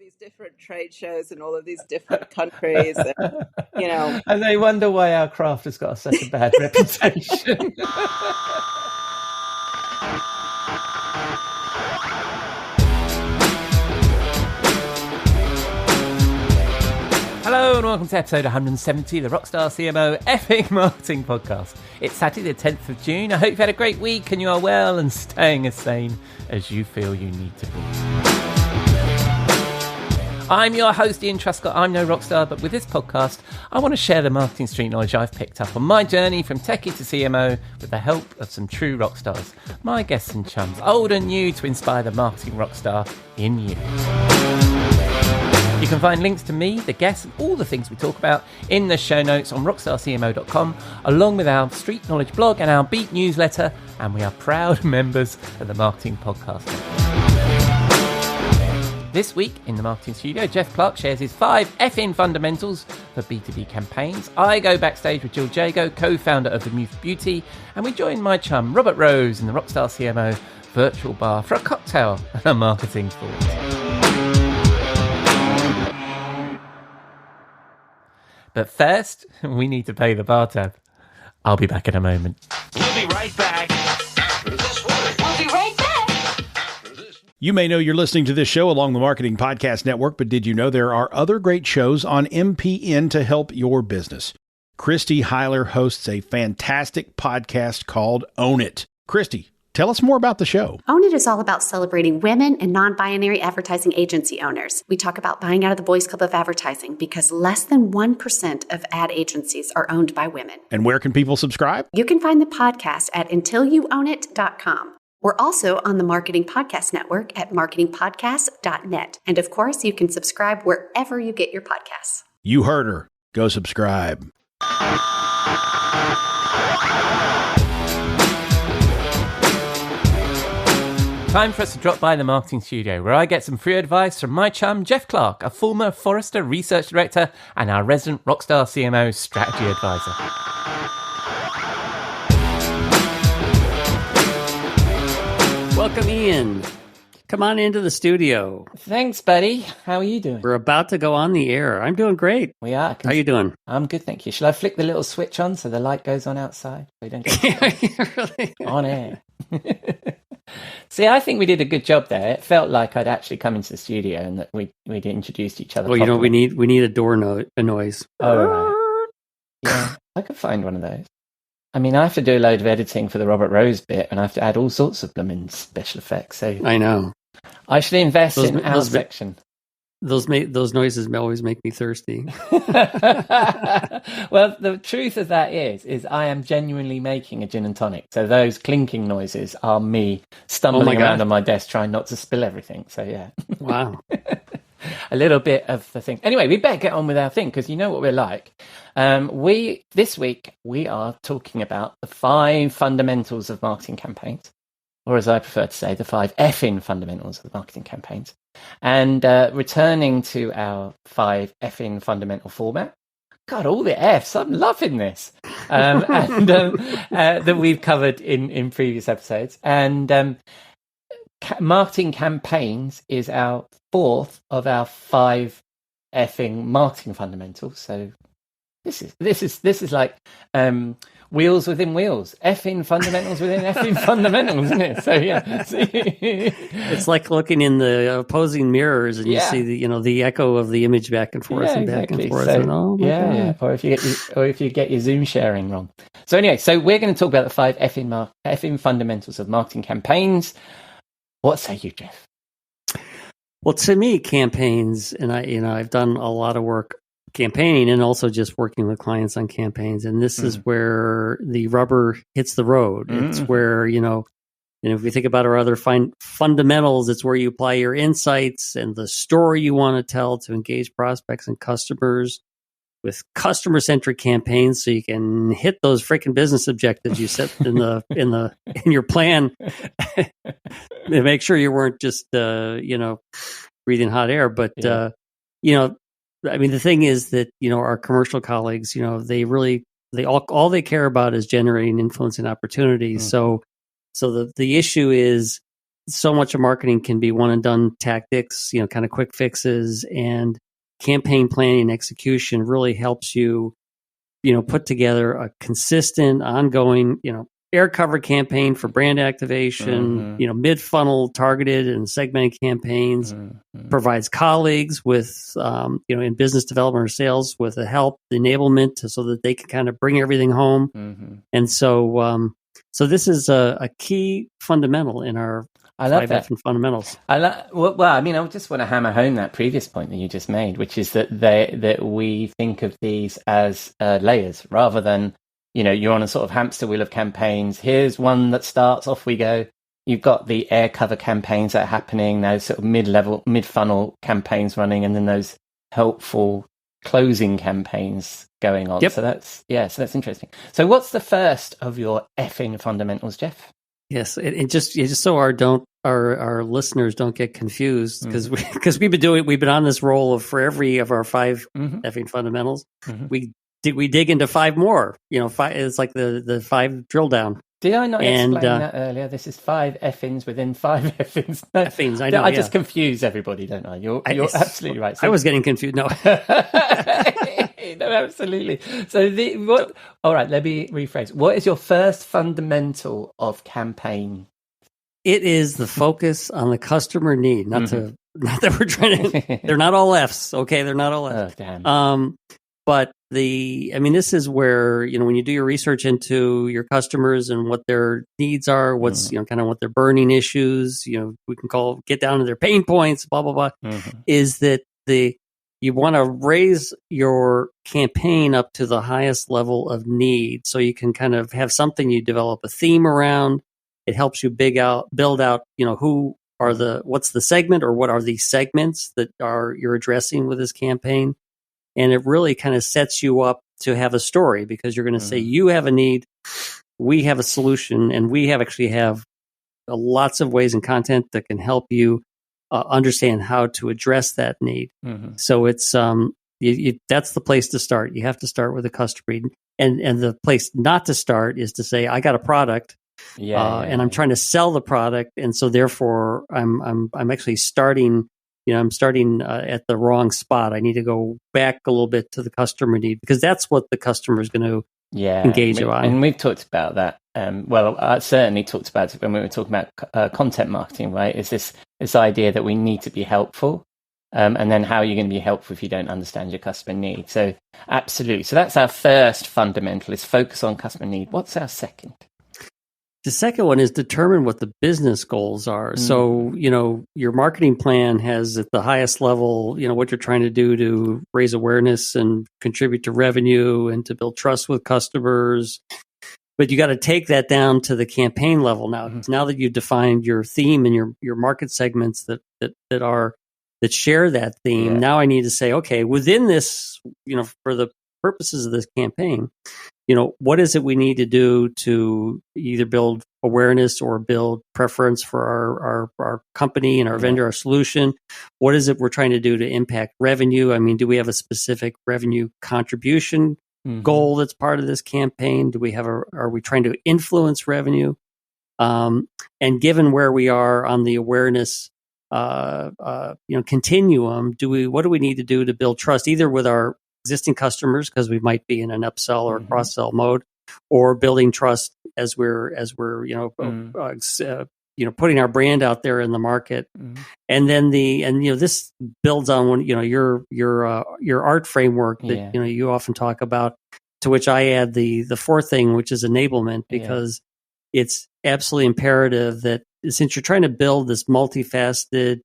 these different trade shows in all of these different countries, and, and they wonder why our craft has got such a bad reputation. Hello and welcome to episode 170 of the Rockstar CMO Epic Marketing Podcast. It's Saturday the 10th of June. I hope you've had a great week and you are well and staying as sane as you feel you need to be. I'm your host, Ian Truscott. I'm no rockstar, but with this podcast, I want to share the marketing street knowledge I've picked up on my journey from techie to CMO with the help of some true rock stars, my guests and chums, old and new, to inspire the marketing rockstar in you. You can find links to me, the guests, and all the things we talk about in the show notes on rockstarcmo.com, along with our Street Knowledge blog and our Beat newsletter, and we are proud members of the Marketing Podcast Network. This week in the Marketing Studio, Jeff Clark shares his 5 F-in fundamentals for B2B campaigns. I go backstage with Jill Jago, co-founder of Vermouth Beauty, and we join my chum Robert Rose in the Rockstar CMO virtual bar for a cocktail and a marketing thought. But first, we need to pay the bar tab. I'll be back in a moment. We'll be right back. We'll be right back. You may know you're listening to this show along the Marketing Podcast Network, but did you know there are other great shows on MPN to help your business? Christy Heiler hosts a fantastic podcast called Own It. Christy, tell us more about the show. Own It is all about celebrating women and non-binary advertising agency owners. We talk about buying out of the Boys Club of Advertising because less than 1% of ad agencies are owned by women. And where can people subscribe? You can find the podcast at untilyouownit.com. We're also on the Marketing Podcast Network at marketingpodcast.net. And of course, you can subscribe wherever you get your podcasts. You heard her. Go subscribe. Time for us to drop by the Marketing Studio, where I get some free advice from my chum, Jeff Clark, a former Forrester Research Director and our resident Rockstar CMO Strategy Advisor. Welcome, Ian. Come on into the studio. Thanks, buddy. How are you doing? We're about to go on the air. I'm doing great. We are. How are you doing? I'm good, thank you. Shall I flick the little switch on so the light goes on outside? We don't get Really? on air. See, I think we did a good job there. It felt like I'd actually come into the studio and that we'd introduced each other. Well, properly. we need a door noise. Oh, right. Yeah, I could find one of those. I mean, I have to do a load of editing for the Robert Rose bit, and I have to add all sorts of blooming special effects. So I know. I should invest in our section. Those noises always make me thirsty. Well, the truth of that is I am genuinely making a gin and tonic. So those clinking noises are me stumbling around on my desk trying not to spill everything. So yeah. Wow. A little bit of the thing. Anyway, we better get on with our thing because you know what we're like. This week we are talking about the 5 fundamentals of marketing campaigns, or as I prefer to say, the 5 F-in fundamentals of marketing campaigns, and returning to our 5 F-in fundamental format. God, all the Fs! I'm loving this, that we've covered in previous episodes, and marketing campaigns is our 4th of our 5 effing marketing fundamentals. So this is like wheels within wheels, effing fundamentals within effing fundamentals, isn't it? So yeah, it's like looking in the opposing mirrors and you see the echo of the image back and forth and back and forth. So, and God. Or if you get your Zoom sharing wrong. So anyway, so we're going to talk about the 5 effing fundamentals of marketing campaigns. What say you, Jeff? Well, to me, campaigns, and I've done a lot of work campaigning and also just working with clients on campaigns. And this is where the rubber hits the road. It's where, and if we think about our other fundamentals, it's where you apply your insights and the story you want to tell to engage prospects and customers with customer-centric campaigns, so you can hit those freaking business objectives you set in your plan. Make sure you weren't just breathing hot air, but I mean, the thing is that our commercial colleagues, they all they care about is generating influence and opportunities. So the issue is so much of marketing can be one and done tactics, kind of quick fixes, and campaign planning and execution really helps you, put together a consistent, ongoing, air cover campaign for brand activation, mid-funnel targeted and segmented campaigns, provides colleagues with, in business development or sales with the help, the enablement so that they can kind of bring everything home. And so this is a key fundamental in our I love 5F and fundamentals. Well, I mean, I just want to hammer home that previous point that you just made, which is that we think of these as layers rather than, you're on a sort of hamster wheel of campaigns. Here's one that starts, off we go. You've got the air cover campaigns that are happening, those sort of mid-level, mid-funnel campaigns running, and then those helpful closing campaigns going on. Yep. So that's interesting. So what's the first of your effing fundamentals, Jeff? Yes, it just so our listeners don't get confused, because we've been on this roll for every of our 5 effing fundamentals. We dig into 5 more. 5, it's like the 5 drill down. Did I not explain that earlier? This is 5 effings within 5 effings. No, effings, I know. I just confuse everybody, don't I? You're absolutely right. So, I was getting confused. No. No, absolutely. So all right, let me rephrase. What is your first fundamental of campaign? It is the focus on the customer need, not that we're trying to, they're not all Fs. Okay. They're not all Fs. Oh, damn. But this is where, when you do your research into your customers and what their needs are, what's, kind of what their burning issues, we can get down to their pain points, blah, blah, blah, is that you want to raise your campaign up to the highest level of need. So you can kind of have something you develop a theme around. It helps you build out, what's the segment, or what are the segments that you're addressing with this campaign. And it really kind of sets you up to have a story, because you're going to say, you have a need, we have a solution, and we actually have lots of ways and content that can help you understand how to address that need. So it's that's the place to start. You have to start with the customer need. And the place not to start is to say, I got a product, and I'm trying to sell the product, and so therefore I'm actually starting. I'm starting at the wrong spot. I need to go back a little bit to the customer need, because that's what the customer is going to engage on. And we've talked about that. I certainly talked about it when we were talking about content marketing, right? Is this idea that we need to be helpful, and then how are you going to be helpful if you don't understand your customer need? So absolutely. So that's our first fundamental, is focus on customer need. What's our second? The second one is determine what the business goals are. So, your marketing plan has at the highest level, what you're trying to do to raise awareness and contribute to revenue and to build trust with customers. But you got to take that down to the campaign level now. Now that you've defined your theme and your market segments that share that theme, now I need to say, okay, within this, for the purposes of this campaign, what is it we need to do to either build awareness or build preference for our company and our vendor, our solution? What is it we're trying to do to impact revenue? I mean, do we have a specific revenue contribution goal that's part of this campaign? Are we trying to influence revenue? And given where we are on the awareness continuum, what do we need to do to build trust, either with our existing customers, because we might be in an upsell or cross-sell mode, or building trust as we're putting our brand out there in the market. And then this builds on one, your art framework that you often talk about, to which I add the fourth thing, which is enablement, because it's absolutely imperative that, since you're trying to build this multifaceted,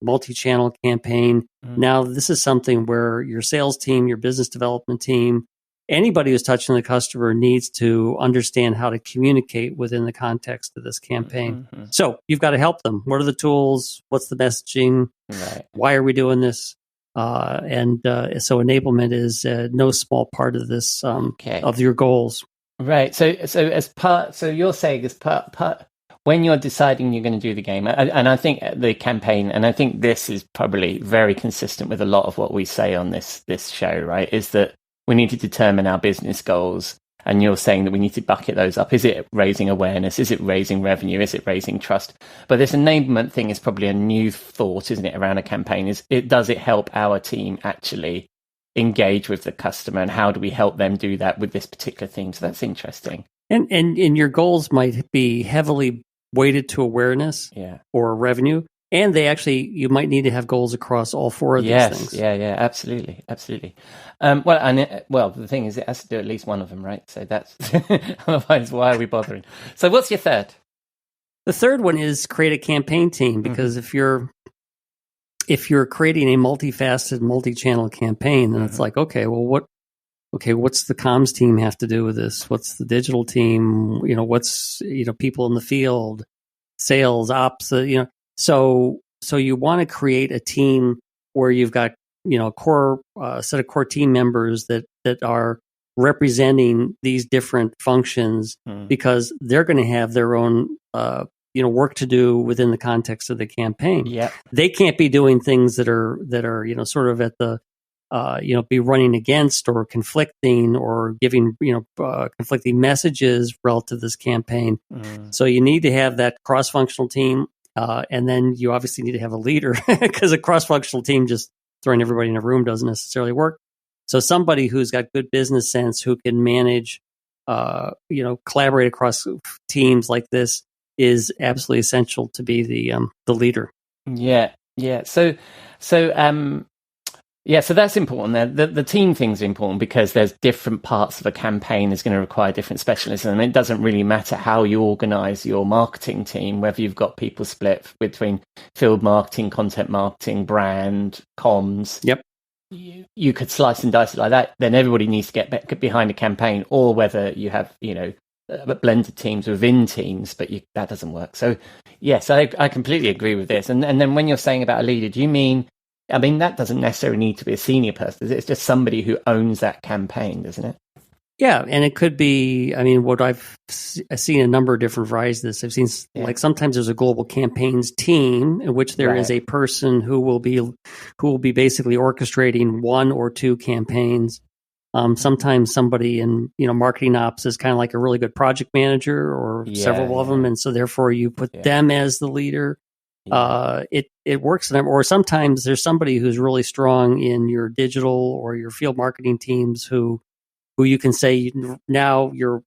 multi-channel campaign, now this is something where your sales team, your business development team, anybody who's touching the customer needs to understand how to communicate within the context of this campaign. So you've got to help them. What are the tools? What's the messaging? Right. Why are we doing this? So enablement is no small part of this, of your goals. Right. So you're saying as part when you're deciding you're going to do the game, and I think the campaign, and I think this is probably very consistent with a lot of what we say on this show, right, is that we need to determine our business goals And you're saying that we need to bucket those up. Is it raising awareness? Is it raising revenue? Is it raising trust? But this enablement thing is probably a new thought, isn't it, around a campaign? Does it help our team actually engage with the customer, and how do we help them do that with this particular theme? So that's interesting. And your goals might be heavily weighted to awareness or revenue. And you might need to have goals across all four of these things. Yeah, absolutely. The thing is, it has to do at least one of them, right? So that's otherwise, why are we bothering? So, what's your third? The third one is create a campaign team, because if you're creating a multifaceted, multi-channel campaign, then it's like, what's the comms team have to do with this? What's the digital team? What's people in the field, sales, ops, So you want to create a team where you've got core set of core team members that are representing these different functions, because they're going to have their own work to do within the context of the campaign. Yeah, they can't be doing things that are sort of at the be running against or conflicting or giving conflicting messages relative to this campaign. So you need to have that cross-functional team. And then you obviously need to have a leader, because a cross-functional team just throwing everybody in a room doesn't necessarily work. So somebody who's got good business sense, who can manage, collaborate across teams like this, is absolutely essential to be the leader. Yeah. So that's important there. The team thing's important because there's different parts of a campaign is going to require different specialism. And it doesn't really matter how you organize your marketing team, whether you've got people split between field marketing, content marketing, brand, comms. Yep. You could slice and dice it like that. Then everybody needs to get behind a campaign, or whether you have, blended teams within teams, but that doesn't work. So yes, I completely agree with this. And then when you're saying about a leader, do you mean, that doesn't necessarily need to be a senior person. It's just somebody who owns that campaign, doesn't it? Yeah, and it could be, what I've seen a number of different varieties of this. I've seen, like, sometimes there's a global campaigns team in which there is a person who will be basically orchestrating one or two campaigns. Sometimes somebody in, marketing ops is kind of like a really good project manager, or several of them. And so therefore you put them as the leader. It works. Or sometimes there's somebody who's really strong in your digital or your field marketing teams who you can say, now you're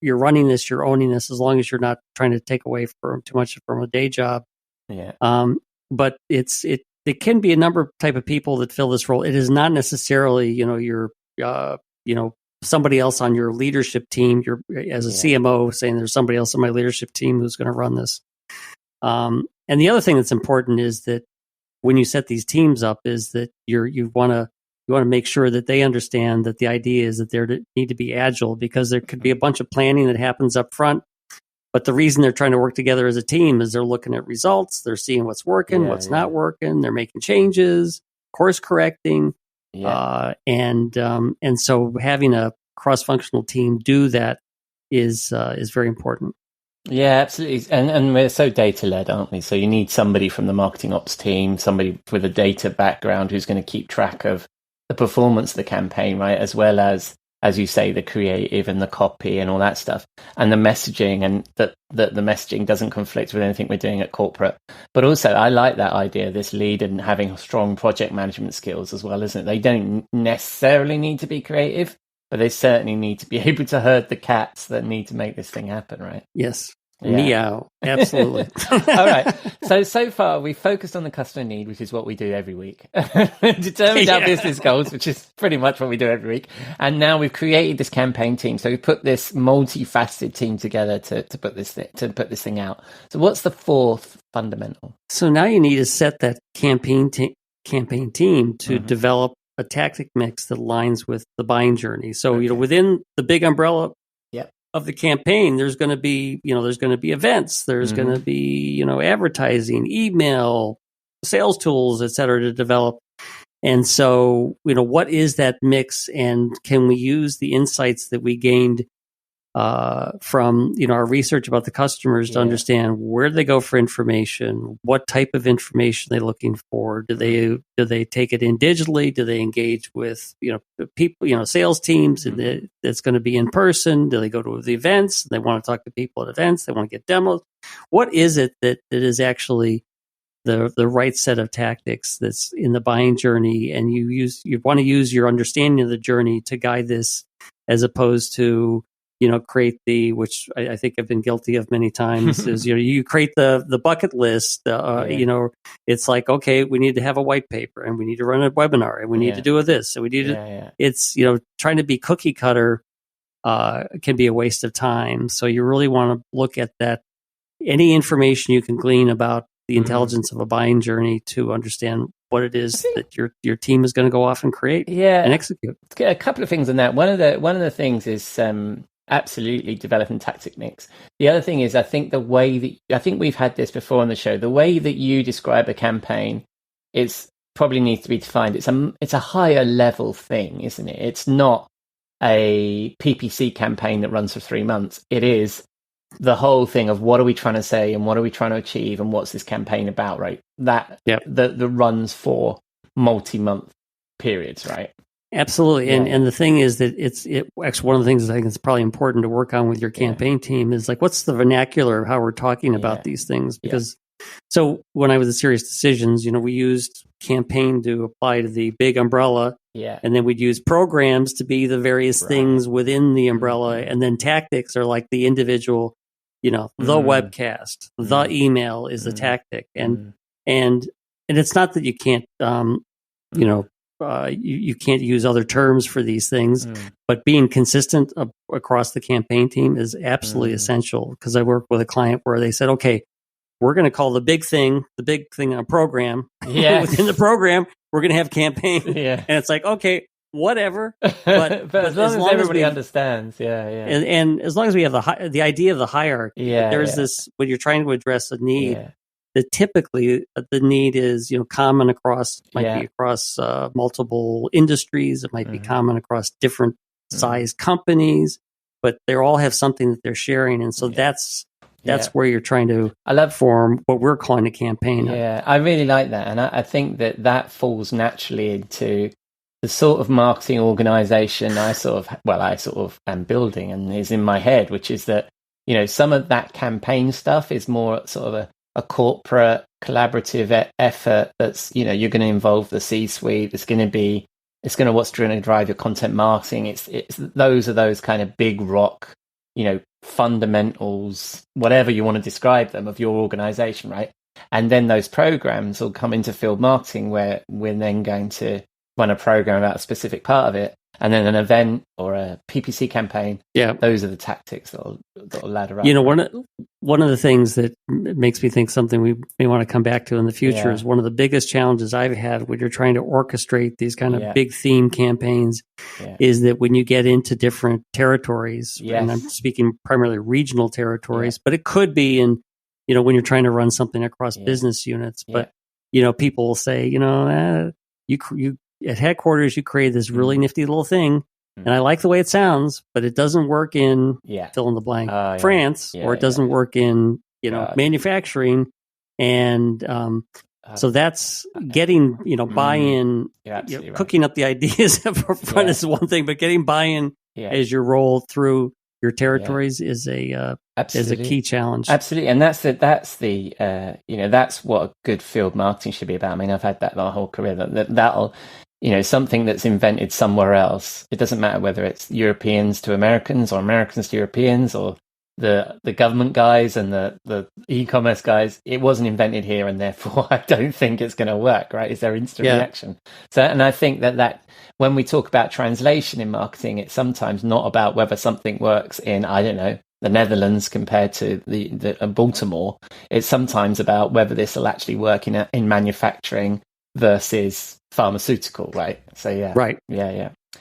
running this, you're owning this, as long as you're not trying to take away too much from a day job. Yeah. But it can be a number of type of people that fill this role. It is not necessarily, your somebody else on your leadership team. You're, as a CMO, saying there's somebody else on my leadership team who's going to run this. And the other thing that's important is that when you set these teams up, is that you want to make sure that they understand that the idea is that they need to be agile, because there could be a bunch of planning that happens up front. But the reason they're trying to work together as a team is they're looking at results, they're seeing what's working, what's not working, they're making changes, course correcting. And so having a cross-functional team do that is very important. Yeah, absolutely. And we're so data-led, aren't we? So you need somebody from the marketing ops team, somebody with a data background who's going to keep track of the performance of the campaign, right? As well as you say, the creative and the copy and all that stuff, and the messaging, and that the messaging doesn't conflict with anything we're doing at corporate. But also, I like that idea, this lead and having strong project management skills as well, isn't it? They don't necessarily need to be creative, but they certainly need to be able to herd the cats that need to make this thing happen, right? Yes. Meow. Absolutely. All right. So far, we've focused on the customer need, which is what we do every week. Determined our business goals, which is pretty much what we do every week. And now we've created this campaign team. So we put this multifaceted team together to put this thing out. So what's the fourth fundamental? So now you need to set that campaign team to develop a tactic mix that aligns with the buying journey. So, within the big umbrella of the campaign, there's going to be events, there's going to be, advertising, email, sales tools, et cetera, to develop. And so, what is that mix, and can we use the insights that we gained from our research about the customers to understand where do they go for information, what type of information they're looking for. Do they take it in digitally? Do they engage with people, sales teams, and it's going to be in person? Do they go to the events? They want to talk to people at events. They want to get demos. What is it that is actually the right set of tactics that's in the buying journey? And you want to use your understanding of the journey to guide this, as opposed to create which I think I've been guilty of many times, is you create the bucket list. It's like, okay, we need to have a white paper, and we need to run a webinar, and we need to do this, and we need to. It's trying to be cookie cutter can be a waste of time. So you really want to look at that. Any information you can glean about the intelligence of a buying journey to understand what it is that your team is going to go off and create and execute. A couple of things on that. One of the things is absolutely developing tactic mix. The other thing is, I think we've had this before on the show. The way that you describe a campaign probably needs to be defined. It's a higher level thing, isn't it? It's not a PPC campaign that runs for 3 months. It is the whole thing of what are we trying to say and what are we trying to achieve and what's this campaign about, right? That runs for multi-month periods, right? Absolutely. And the thing is that actually one of the things I think is probably important to work on with your campaign team is like, what's the vernacular of how we're talking about these things? Because so when I was at Serious Decisions, we used campaign to apply to the big umbrella. Yeah. And then we'd use programs to be the various things within the umbrella. And then tactics are like the individual, the webcast, the email is the tactic. And it's not that you can't, you can't use other terms for these things, but being consistent across the campaign team is absolutely essential. Because I worked with a client where they said, okay, we're going to call the big thing a program. Yeah. Within the program, we're going to have campaign. Yeah. And it's like, okay, whatever. But as long as everybody understands. Yeah. And as long as we have the idea of the hierarchy, there's this, when you're trying to address a need, that typically the need is, common across, be across multiple industries. It might be common across different size companies, but they all have something that they're sharing. And so that's where you're trying to form what we're calling a campaign. Yeah, I really like that. And I think that falls naturally into the sort of marketing organization I sort of am building and is in my head, which is that, some of that campaign stuff is more sort of a corporate collaborative effort that's, you're going to involve the C-suite. What's going to drive your content marketing. It's those kind of big rock, fundamentals, whatever you want to describe them, of your organization, right? And then those programs will come into field marketing, where we're then going to run a program about a specific part of it, and then an event or a PPC campaign. Yeah, those are the tactics that'll ladder up. One of the things that makes me think something we may want to come back to in the future is one of the biggest challenges I've had when you're trying to orchestrate these kind of big theme campaigns is that when you get into different territories, and I'm speaking primarily regional territories, but it could be in, when you're trying to run something across business units, but, people will say, you at headquarters, you create this really nifty little thing, and I like the way it sounds, but it doesn't work in fill in the blank France, or it doesn't work in manufacturing, and so that's getting buy-in. Cooking up the ideas up front is one thing, but getting buy-in as you roll through your territories is a key challenge. Absolutely, and that's that's what a good field marketing should be about. I mean, I've had that my whole career. That'll something that's invented somewhere else. It doesn't matter whether it's Europeans to Americans or Americans to Europeans or the government guys and the e-commerce guys. It wasn't invented here, and therefore I don't think it's going to work, right? It's their instant reaction. So, and I think that when we talk about translation in marketing, it's sometimes not about whether something works in, I don't know, the Netherlands compared to the Baltimore. It's sometimes about whether this will actually work in manufacturing versus pharmaceutical, right? So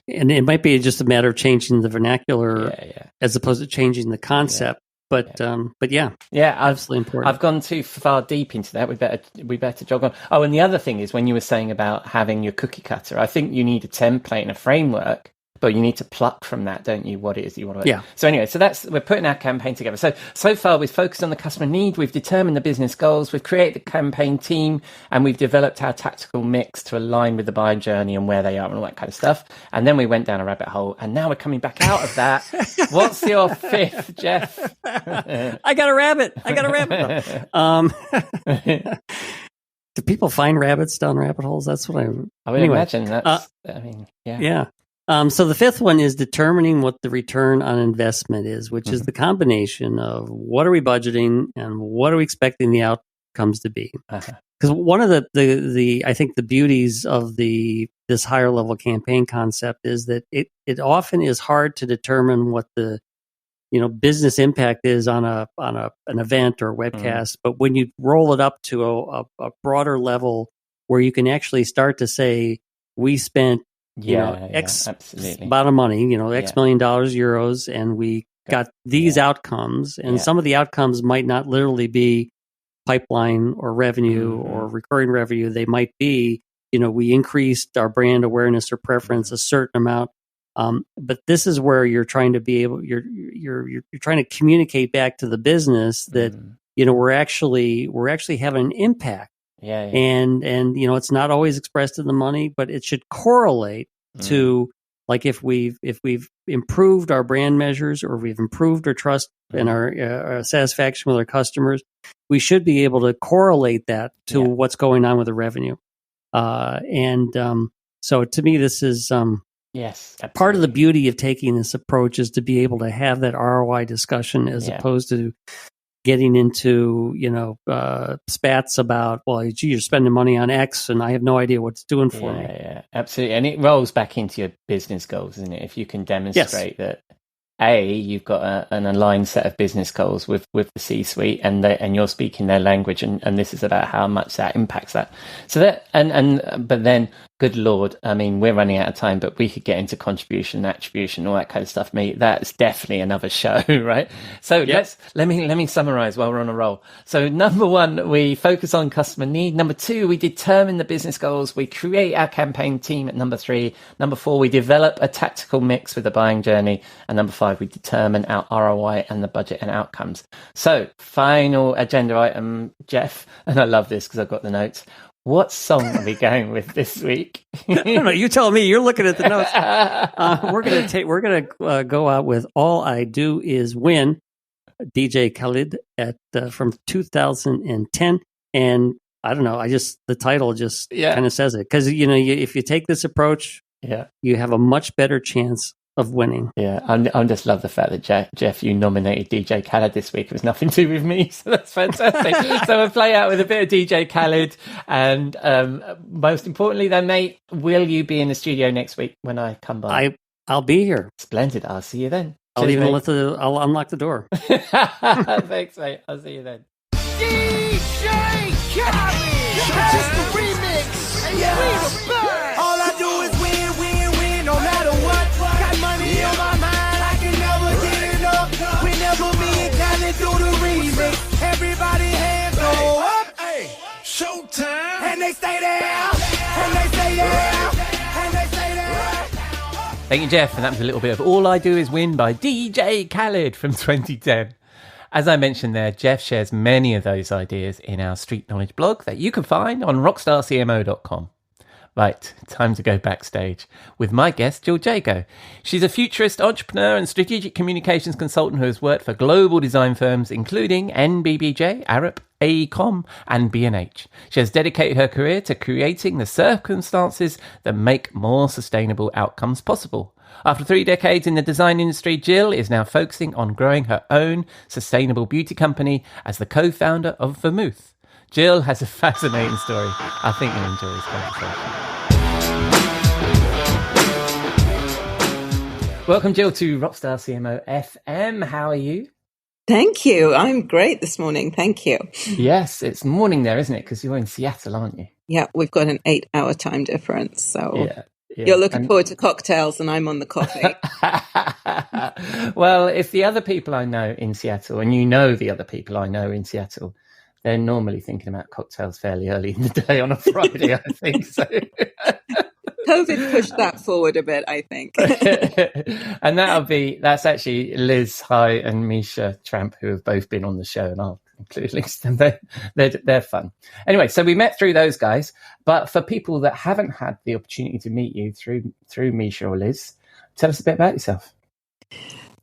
and it might be just a matter of changing the vernacular as opposed to changing the concept, but absolutely important. I've gone too far deep into that. We better jog on. Oh, and the other thing is, when you were saying about having your cookie cutter, I think you need a template and a framework but you need to pluck from that, don't you, what it is you want to. Yeah. So anyway, we're putting our campaign together. So far we've focused on the customer need, we've determined the business goals, we've created the campaign team, and we've developed our tactical mix to align with the buying journey and where they are and all that kind of stuff. And then we went down a rabbit hole, and now we're coming back out of that. What's your fifth, Jeff? I got a rabbit. Do people find rabbits down rabbit holes? That's what I would imagine. That's, yeah. So the fifth one is determining what the return on investment is, which is the combination of what are we budgeting and what are we expecting the outcomes to be. Because one of the I think the beauties of this higher level campaign concept is that it often is hard to determine what the business impact is on an event or a webcast. But when you roll it up to a broader level where you can actually start to say, we spent, X amount of money, X million dollars, euros, and we got these outcomes. And some of the outcomes might not literally be pipeline or revenue or recurring revenue. They might be, we increased our brand awareness or preference a certain amount. But this is where you're trying to be able, you're trying to communicate back to the business that, we're actually having an impact. And it's not always expressed in the money, but it should correlate to, like, if we've improved our brand measures or we've improved our trust and our satisfaction with our customers, we should be able to correlate that to what's going on with the revenue. So to me, this is, yes, absolutely. Part of the beauty of taking this approach is to be able to have that ROI discussion as opposed to getting into, spats about, well, gee, you're spending money on X and I have no idea what it's doing for me. Yeah, absolutely. And it rolls back into your business goals, isn't it? If you can demonstrate that, you've got an aligned set of business goals with the C-suite, and you're speaking their language, and this is about how much that impacts that. So that, but then, good Lord, I mean, we're running out of time, but we could get into contribution, attribution, all that kind of stuff. That's definitely another show, right? So let me summarize while we're on a roll. So number 1, we focus on customer need. Number 2, we determine the business goals. We create our campaign team at number 3. Number 4, we develop a tactical mix with the buying journey. And number 5, we determine our ROI and the budget and outcomes. So final agenda item, Jeff, and I love this because I've got the notes. What song are we going with this week? I don't know. You tell me. You're looking at the notes. We're gonna go out with "All I Do Is Win," DJ Khaled from 2010. And I don't know. The title just kind of says it, because if you take this approach, you have a much better chance of winning. Yeah, I just love the fact that Jeff, you nominated DJ Khaled this week. It was nothing to do with me, so that's fantastic. So we'll play out with a bit of DJ Khaled, and most importantly, then, mate, will you be in the studio next week when I come by? I'll be here. Splendid. I'll see you then. I'll unlock the door. Thanks, mate. I'll see you then. DJ Khaled, just the remix. We the best. All I do is win, no matter what. Got money on my mind, I can never get enough. Whenever me and Khaled do the remix, everybody hands go up. Hey, showtime. And they stay there, and they stay there, and they stay there. Thank you, Jeff. And that was a little bit of All I Do Is Win by DJ Khaled from 2010. As I mentioned there, Jeff shares many of those ideas in our Street Knowledge blog that you can find on rockstarcmo.com. Right, time to go backstage with my guest, Jill Jago. She's a futurist entrepreneur and strategic communications consultant who has worked for global design firms including NBBJ, Arup, AECOM and B&H. She has dedicated her career to creating the circumstances that make more sustainable outcomes possible. After 3 decades in the design industry, Jill is now focusing on growing her own sustainable beauty company as the co-founder of Vermouth. Jill has a fascinating story. I think you'll enjoy this conversation. Welcome, Jill, to Rockstar CMO FM. How are you? Thank you. I'm great this morning. Thank you. Yes, it's morning there, isn't it? Because you're in Seattle, aren't you? Yeah, we've got an 8-hour time difference. So yeah. You're looking forward to cocktails and I'm on the coffee. Well, if the other people I know in Seattle, and you know the other people I know in Seattle, they're normally thinking about cocktails fairly early in the day on a Friday, I think. So COVID pushed that forward a bit, I think. And that's actually Liz High and Misha Tramp, who have both been on the show, and I'll include links to them. They're fun. Anyway, so we met through those guys, but for people that haven't had the opportunity to meet you through Misha or Liz, tell us a bit about yourself.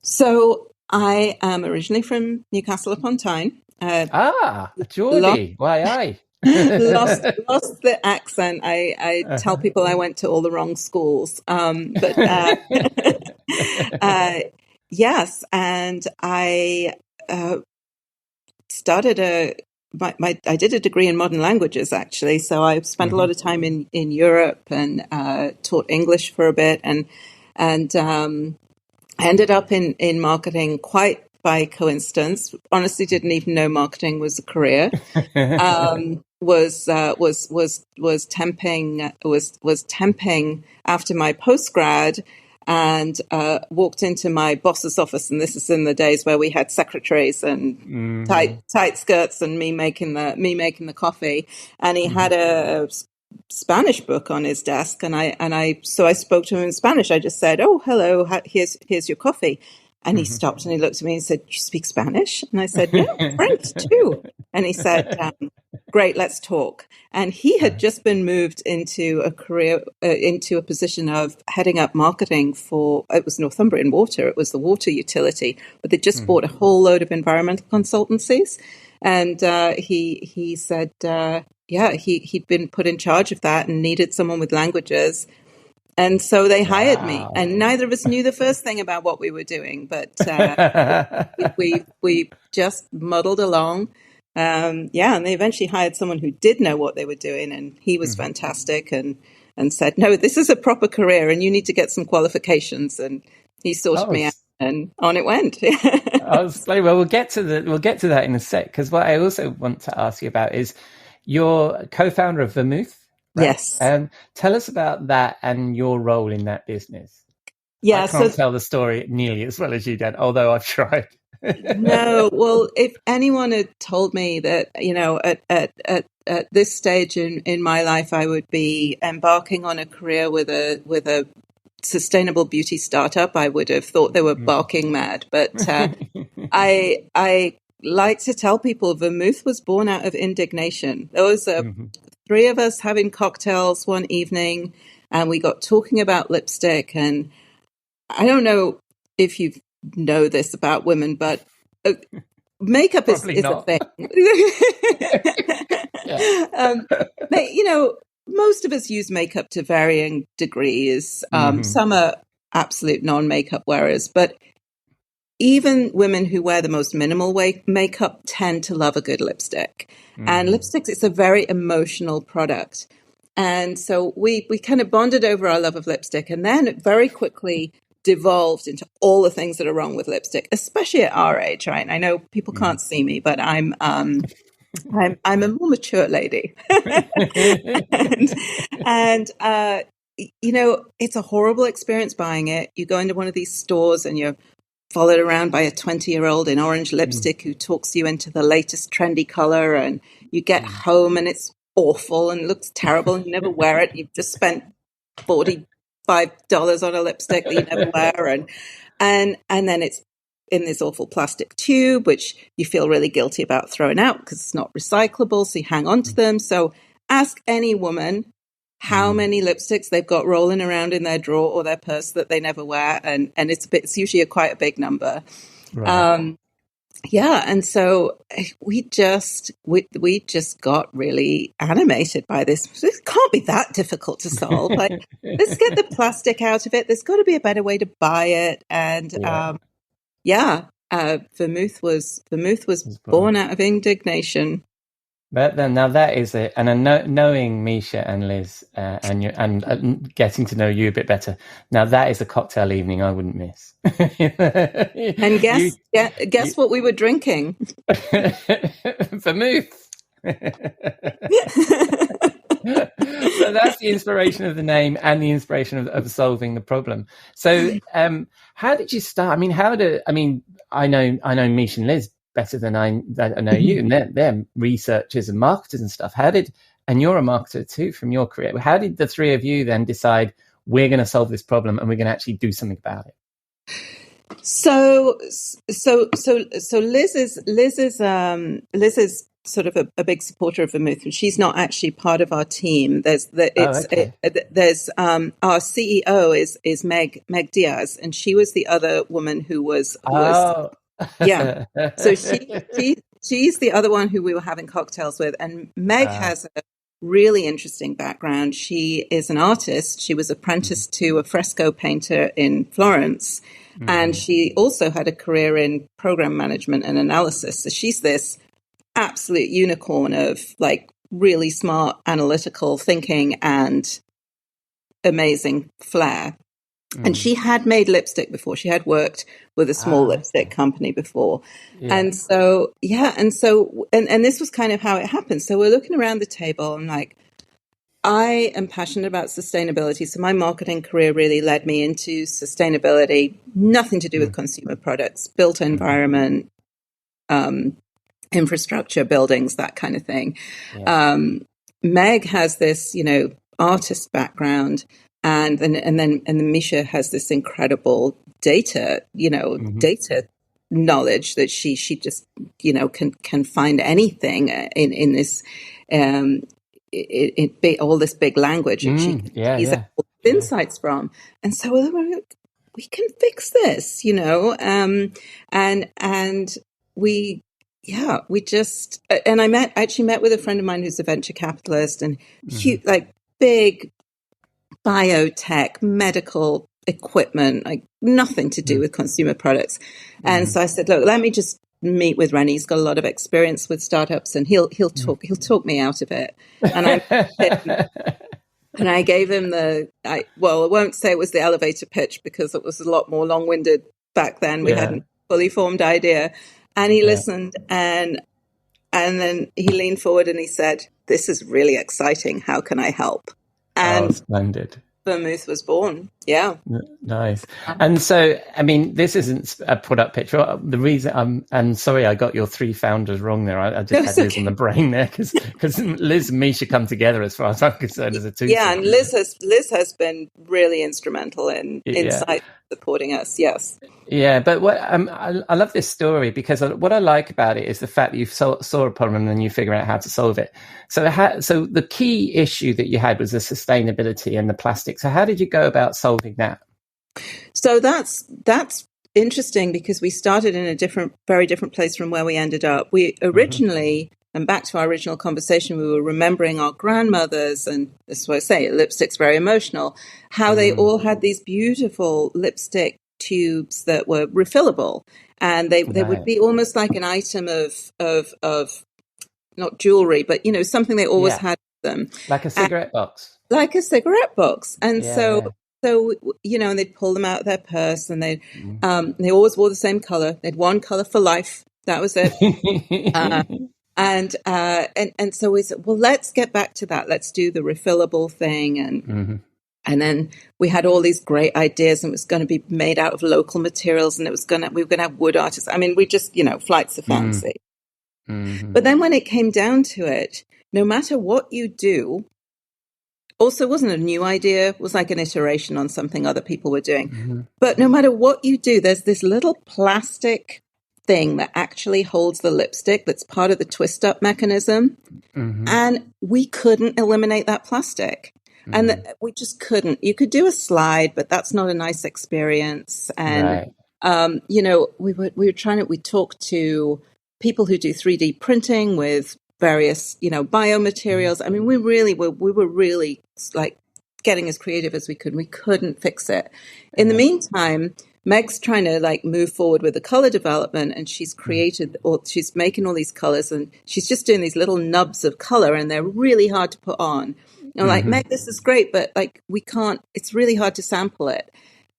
So I am originally from Newcastle upon Tyne. Geordie, why I? lost the accent. I tell people I went to all the wrong schools, but yes, and I started I did a degree in modern languages, actually. So I spent a lot of time in Europe and taught English for a bit, and I ended up in marketing quite by coincidence. Honestly, didn't even know marketing was a career. Was temping after my postgrad, and walked into my boss's office. And this is in the days where we had secretaries and tight skirts, and me making the coffee. And he had a Spanish book on his desk, and I spoke to him in Spanish. I just said, "Oh, hello, here's your coffee." And he stopped and he looked at me and said, "Do you speak Spanish?" And I said, "Yeah, French too." And he said, "Great, let's talk." And he had just been moved into a career, into a position of heading up marketing it was Northumbrian Water. It was the water utility, but they just bought a whole load of environmental consultancies. And he said, he'd been put in charge of that and needed someone with languages. And so they hired me, and neither of us knew the first thing about what we were doing, but we just muddled along. And they eventually hired someone who did know what they were doing, and he was fantastic, and said, "No, this is a proper career, and you need to get some qualifications." And he sorted me out, and on it went. Well, we'll get to that in a sec, because what I also want to ask you about is you're co-founder of Vermouth. Right? Yes. Tell us about that and your role in that business. Yeah, I can't tell the story nearly as well as you did, although I've tried. No, well, if anyone had told me that, at this stage in my life, I would be embarking on a career with a sustainable beauty startup, I would have thought they were barking mad. But I like to tell people Vermouth was born out of indignation. There was three of us having cocktails one evening, and we got talking about lipstick. And I don't know if you know this about women, but makeup is a thing. Most of us use makeup to varying degrees. Some are absolute non-makeup wearers, but even women who wear the most minimal makeup tend to love a good lipstick. And lipsticks, it's a very emotional product. And so we kind of bonded over our love of lipstick, and then it very quickly devolved into all the things that are wrong with lipstick, especially at our age, right? I know people can't see me, but I'm a more mature lady. and it's a horrible experience buying it. You go into one of these stores and you're followed around by a 20-year-old in orange lipstick who talks you into the latest trendy color, and you get home and it's awful and looks terrible and you never wear it. You've just spent $45 on a lipstick that you never wear, and then it's in this awful plastic tube, which you feel really guilty about throwing out because it's not recyclable, so you hang on to them. So ask any woman how many lipsticks they've got rolling around in their drawer or their purse that they never wear, and it's usually quite a big number. Right. And so we just got really animated by this. It can't be that difficult to solve. Like, let's get the plastic out of it. There's got to be a better way to buy it. And Vermouth was born out of indignation. But then, now that is it, and knowing Misha and Liz and getting to know you a bit better. Now that is a cocktail evening I wouldn't miss. And guess what we were drinking? Vermouth. So that's the inspiration of the name and the inspiration of solving the problem. So, how did you start? I know Misha and Liz better than I know you, and they're researchers and marketers and stuff. How did And you're a marketer too from your career. How did the three of you then decide we're going to solve this problem and we're going to actually do something about it? So Liz is sort of a big supporter of Vermouth, and she's not actually part of our team. There's our CEO is Meg Diaz, and she was the other woman who was yeah. So she's the other one who we were having cocktails with, and Meg has a really interesting background. She is an artist. She was apprenticed to a fresco painter in Florence. And she also had a career in program management and analysis. So she's this absolute unicorn of like really smart analytical thinking and amazing flair. And she had made lipstick before. She had worked with a small lipstick company before. Yeah. And so, and this was kind of how it happened. So we're looking around the table and like, I am passionate about sustainability. So my marketing career really led me into sustainability, nothing to do with consumer products, built environment, infrastructure, buildings, that kind of thing. Yeah. Meg has this, artist background, and then Misha has this incredible data, data knowledge that she just, can find anything in this, all this big language, and she sees insights from, and so we can fix this, and we just, and I actually met with a friend of mine who's a venture capitalist, and huge, like big biotech, medical equipment, like nothing to do with consumer products, and so I said, look, let me just meet with Rennie. He's got a lot of experience with startups, and he'll talk me out of it. And I gave him I won't say it was the elevator pitch because it was a lot more long-winded back then. We hadn't fully formed idea, and he listened, and then he leaned forward and he said, "This is really exciting. How can I help?" And splendid. Vermouth was born. Yeah. Nice. And so, I mean, this isn't a product pitch. The reason and sorry, I got your three founders wrong there. I just had Liz on the brain there because Liz and Misha come together as far as I'm concerned as a two. Yeah. And Liz has been really instrumental in insight supporting us. Yes. Yeah. But what I love this story because what I like about it is the fact that you saw a problem and then you figure out how to solve it. So the key issue that you had was the sustainability and the plastic. So how did you go about solving that? So that's interesting because we started in a very different place from where we ended up. We originally, and back to our original conversation, we were remembering our grandmothers, and this is what I say, lipstick's very emotional, how they all had these beautiful lipstick tubes that were refillable, and they would be almost like an item of not jewelry, but something they always had with them, like a cigarette box, and so and they'd pull them out of their purse, and they always wore the same color. They'd one color for life. That was it. And so we said, well, let's get back to that. Let's do the refillable thing, and then we had all these great ideas, and it was going to be made out of local materials, and we were going to have wood artists. I mean, we just flights of fancy. But then when it came down to it, no matter what you do, also wasn't a new idea, it was like an iteration on something other people were doing. But no matter what you do, there's this little plastic thing that actually holds the lipstick that's part of the twist-up mechanism. And we couldn't eliminate that plastic. And we just couldn't. You could do a slide, but that's not a nice experience. And, we talked to people who do 3D printing with various, biomaterials. I mean, we were really like getting as creative as we could. We couldn't fix it. In the meantime, Meg's trying to like move forward with the color development, and she's she's making all these colors, and she's just doing these little nubs of color, and they're really hard to put on. And I'm like, Meg, this is great, but like it's really hard to sample it.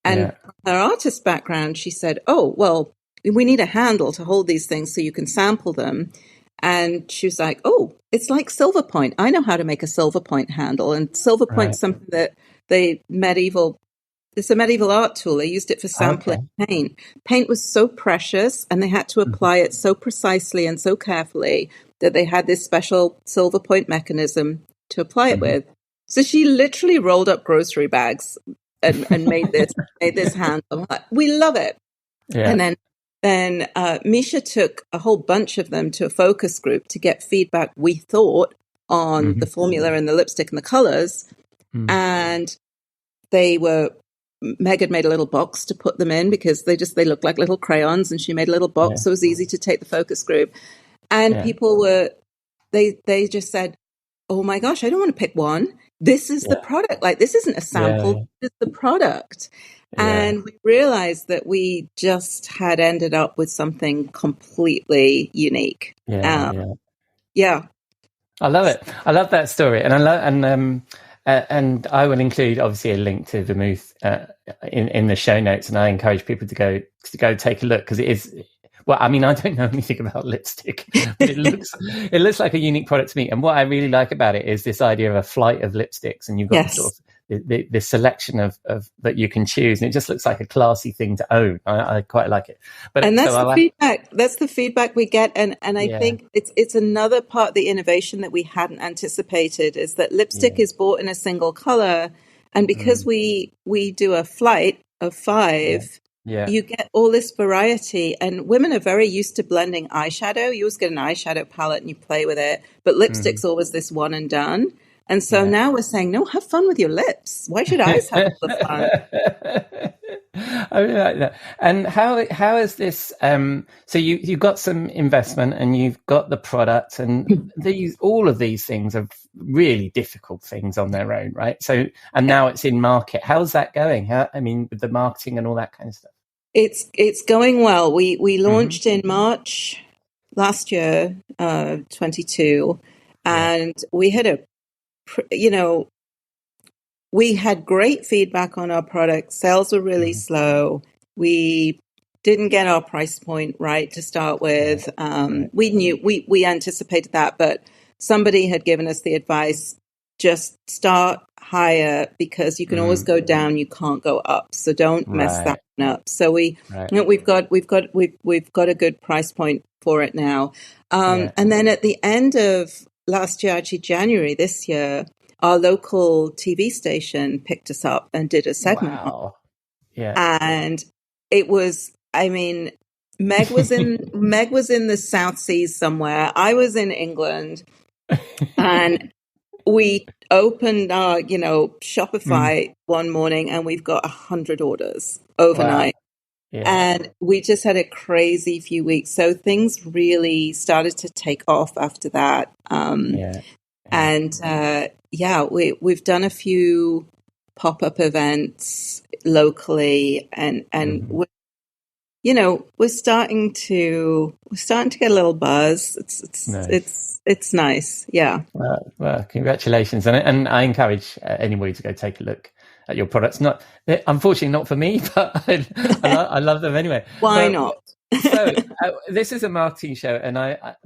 And her artist background, she said, oh, well, we need a handle to hold these things so you can sample them. And she was like, oh, it's like silver point. I know how to make a silver point handle. And silver point's something that it's a medieval art tool. They used it for sampling paint. Paint was so precious, and they had to apply it so precisely and so carefully that they had this special silver point mechanism to apply it with. So she literally rolled up grocery bags and made this hand. I'm like, we love it. Yeah. And then Misha took a whole bunch of them to a focus group to get feedback, we thought, on the formula and the lipstick and the colors. And Meg had made a little box to put them in because they look like little crayons, and she made a little box so it was easy to take the focus group. And people they just said, oh my gosh, I don't want to pick one. This is the product. Like, this isn't a sample, this is the product. And we realized that we just had ended up with something completely unique. Yeah. I love it. I love that story, and and I will include obviously a link to Vermouth in the show notes, and I encourage people to go take a look, because it is. Well, I mean, I don't know anything about lipstick, but it looks like a unique product to me. And what I really like about it is this idea of a flight of lipsticks, and you've got sort of the selection of that you can choose, and it just looks like a classy thing to own. I quite like it. And that's feedback. That's the feedback we get, and I think it's another part of the innovation that we hadn't anticipated, is that lipstick is bought in a single color, and because we do a flight of 5. Yeah. You get all this variety, and women are very used to blending eyeshadow. You always get an eyeshadow palette and you play with it, but lipstick's always this one and done. And so now we're saying, no, have fun with your lips. Why should eyes have all the fun? I really like that. And how is this? So you got some investment and you've got the product, and all of these things are really difficult things on their own, right? So, and now it's in market. How's that going? With the marketing and all that kind of stuff. It's going well. We launched in March last year, 22, and we had we had great feedback on our product. Sales were really slow. We didn't get our price point right to start with. We anticipated that, but somebody had given us the advice, just start higher, because you can always go down, you can't go up. So don't mess that one up. So we've got a good price point for it now. And then at the end of last year, actually January this year, our local TV station picked us up and did a segment. Wow. Yeah. And it was, Meg was in the South Seas somewhere. I was in England, and we opened our, Shopify one morning, and we've got 100 orders overnight. Wow. Yeah. And we just had a crazy few weeks. So things really started to take off after that. We've done a few pop-up events locally, and we're starting to get a little buzz. It's nice. Yeah. Well, congratulations. And I encourage anybody to go take a look at your products. Unfortunately not for me, but I love them anyway. Why not? So this is a marketing show, and I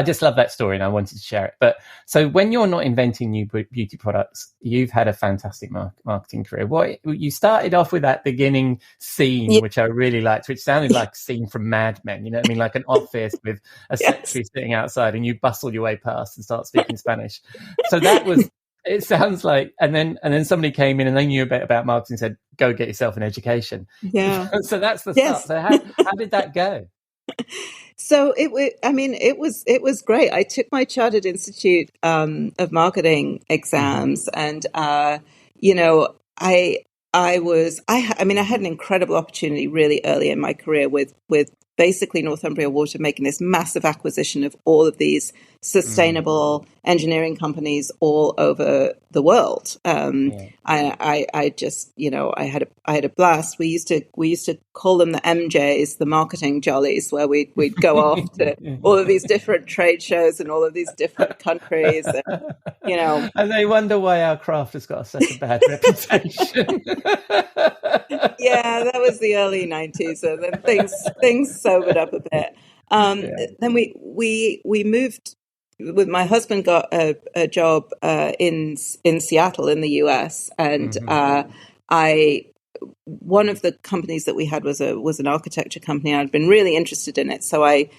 just love that story, and I wanted to share it. But so when you're not inventing new beauty products, you've had a fantastic marketing career. You started off with that beginning scene, which I really liked, which sounded like a scene from Mad Men. You know what I mean? Like an office with a secretary sitting outside, and you bustle your way past and start speaking Spanish. So that was. It sounds like, and then somebody came in and they knew a bit about marketing and said, "Go get yourself an education." Yeah. So that's the start. So how did that go? So it was great. I took my Chartered Institute of Marketing exams, and I had an incredible opportunity really early in my career with basically Northumbria Water making this massive acquisition of all of these sustainable engineering companies all over the world. I just, I had a blast. We used to call them the MJs, the marketing jollies, where we'd go off to all of these different trade shows in all of these different countries, and, And they wonder why our craft has got such a bad reputation. Yeah, that was the early 90s, so then things sobered up a bit. Then we moved. With my husband got a job in Seattle in the US, and one of the companies that we had was an architecture company. I'd been really interested in it, so I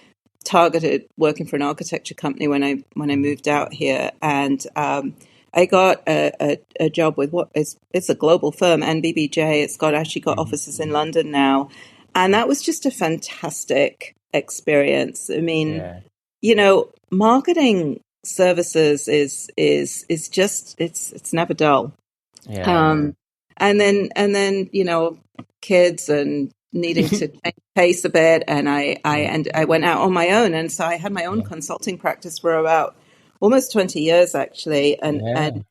targeted working for an architecture company when I moved out here, and I got a job with it's a global firm, NBBJ. It's actually got offices in London now, and that was just a fantastic experience. I mean, marketing services is just it's never dull. And then kids and needing to change pace a bit, and I went out on my own, and so I had my own consulting practice for about almost 20 years actually,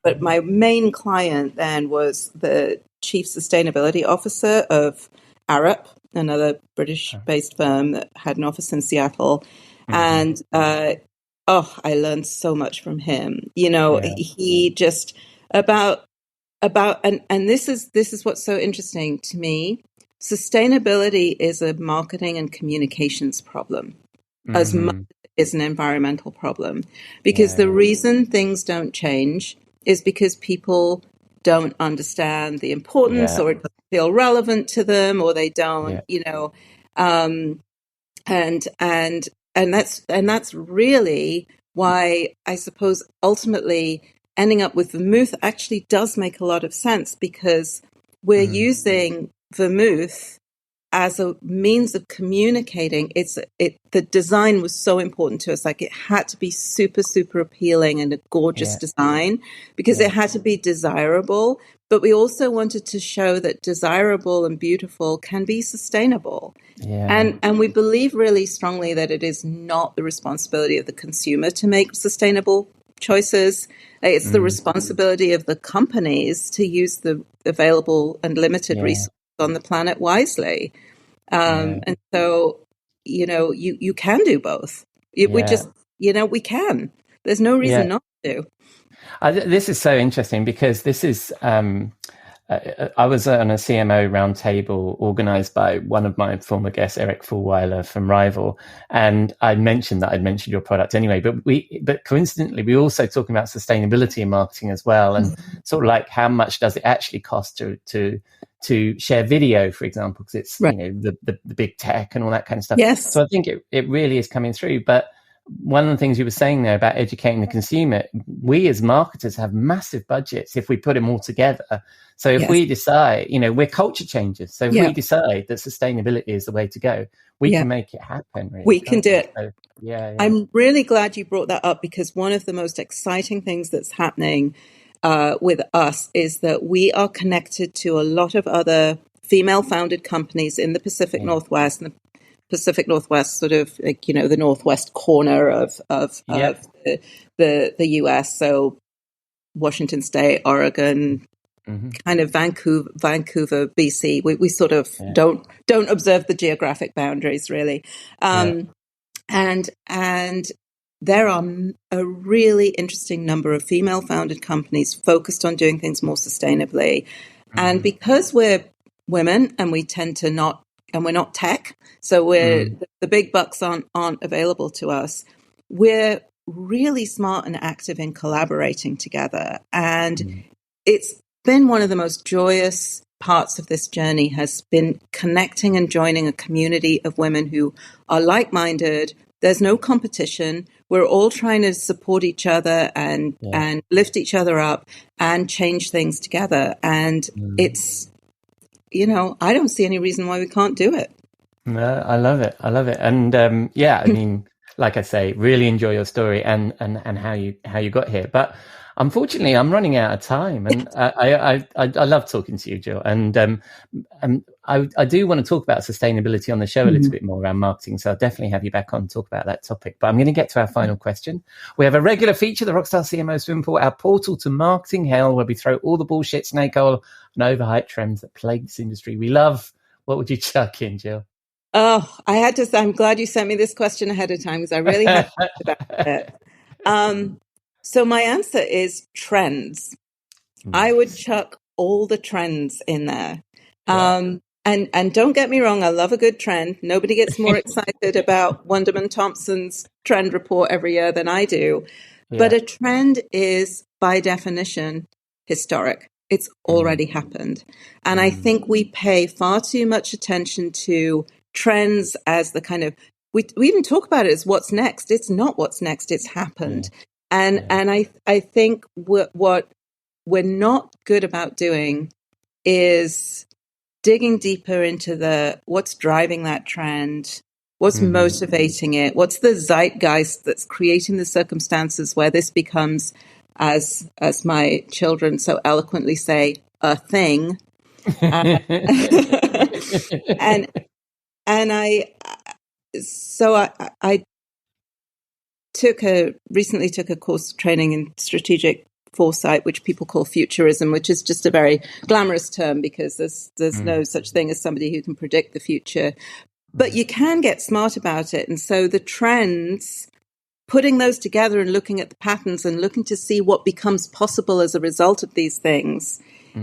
but my main client then was the chief sustainability officer of Arup, another British-based firm that had an office in Seattle, and I learned so much from him. He just about and this is what's so interesting to me. Sustainability is a marketing and communications problem as much as it is an environmental problem, because the reason things don't change is because people don't understand the importance, or it doesn't feel relevant to them, or they don't, and that's really why I suppose ultimately ending up with Vermouth actually does make a lot of sense, because we're using Vermouth as a means of communicating. The design was so important to us. Like, it had to be super, super appealing and a gorgeous design, because it had to be desirable. But we also wanted to show that desirable and beautiful can be sustainable. And we believe really strongly that it is not the responsibility of the consumer to make sustainable choices. It's the responsibility of the companies to use the available and limited resources on the planet wisely. And so, you can do both. We just, we can. There's no reason not to. This is so interesting, because this is, I was on a CMO roundtable organized by one of my former guests, Eric Fulweiler from Rival, and I'd mentioned your product anyway. But coincidentally, we were also talking about sustainability in marketing as well, and sort of like how much does it actually cost to share video, for example, because it's the big tech and all that kind of stuff. Yes. So I think it really is coming through, but. One of the things you were saying there about educating the consumer, we as marketers have massive budgets if we put them all together. So if we decide, we're culture changers. So if we decide that sustainability is the way to go, we can make it happen. Really, we can do it. So, I'm really glad you brought that up, because one of the most exciting things that's happening with us is that we are connected to a lot of other female-founded companies in the Pacific Northwest, and the Pacific Northwest, sort of like, the northwest corner of the US. So Washington State, Oregon, kind of Vancouver, BC. We sort of don't observe the geographic boundaries really. And there are a really interesting number of female-founded companies focused on doing things more sustainably. And because we're women and we tend to not, and we're not tech, so the big bucks aren't available to us. We're really smart and active in collaborating together, and it's been one of the most joyous parts of this journey has been connecting and joining a community of women who are like-minded. There's no competition. We're all trying to support each other and lift each other up and change things together. And it's, I don't see any reason why we can't do it. No, I love it. And I mean, like I say, really enjoy your story and how you got here. But unfortunately, I'm running out of time, and I love talking to you, Jill. And I do want to talk about sustainability on the show a little bit more around marketing. So I'll definitely have you back on to talk about that topic. But I'm going to get to our final question. We have a regular feature, the Rockstar CMO Swim Pool, our portal to marketing hell, where we throw all the bullshit, snake oil, and overhyped trends that plague this industry we love. What would you chuck in, Jill? Oh, I'm glad you sent me this question ahead of time, because I really had to think about it. So my answer is trends. I would chuck all the trends in there. And don't get me wrong, I love a good trend. Nobody gets more excited about Wunderman Thompson's trend report every year than I do. Yeah. But a trend is, by definition, historic. It's already happened. And I think we pay far too much attention to trends as the kind of we even talk about it as what's next. It's not what's next. It's happened. And I think what we're not good about doing is digging deeper into what's driving that trend, what's motivating it, what's the zeitgeist that's creating the circumstances where this becomes, as my children so eloquently say, a thing. And I recently took a course training in strategic foresight, which people call futurism, which is just a very glamorous term because there's no such thing as somebody who can predict the future, but you can get smart about it. And so the trends, putting those together and looking at the patterns and looking to see what becomes possible as a result of these things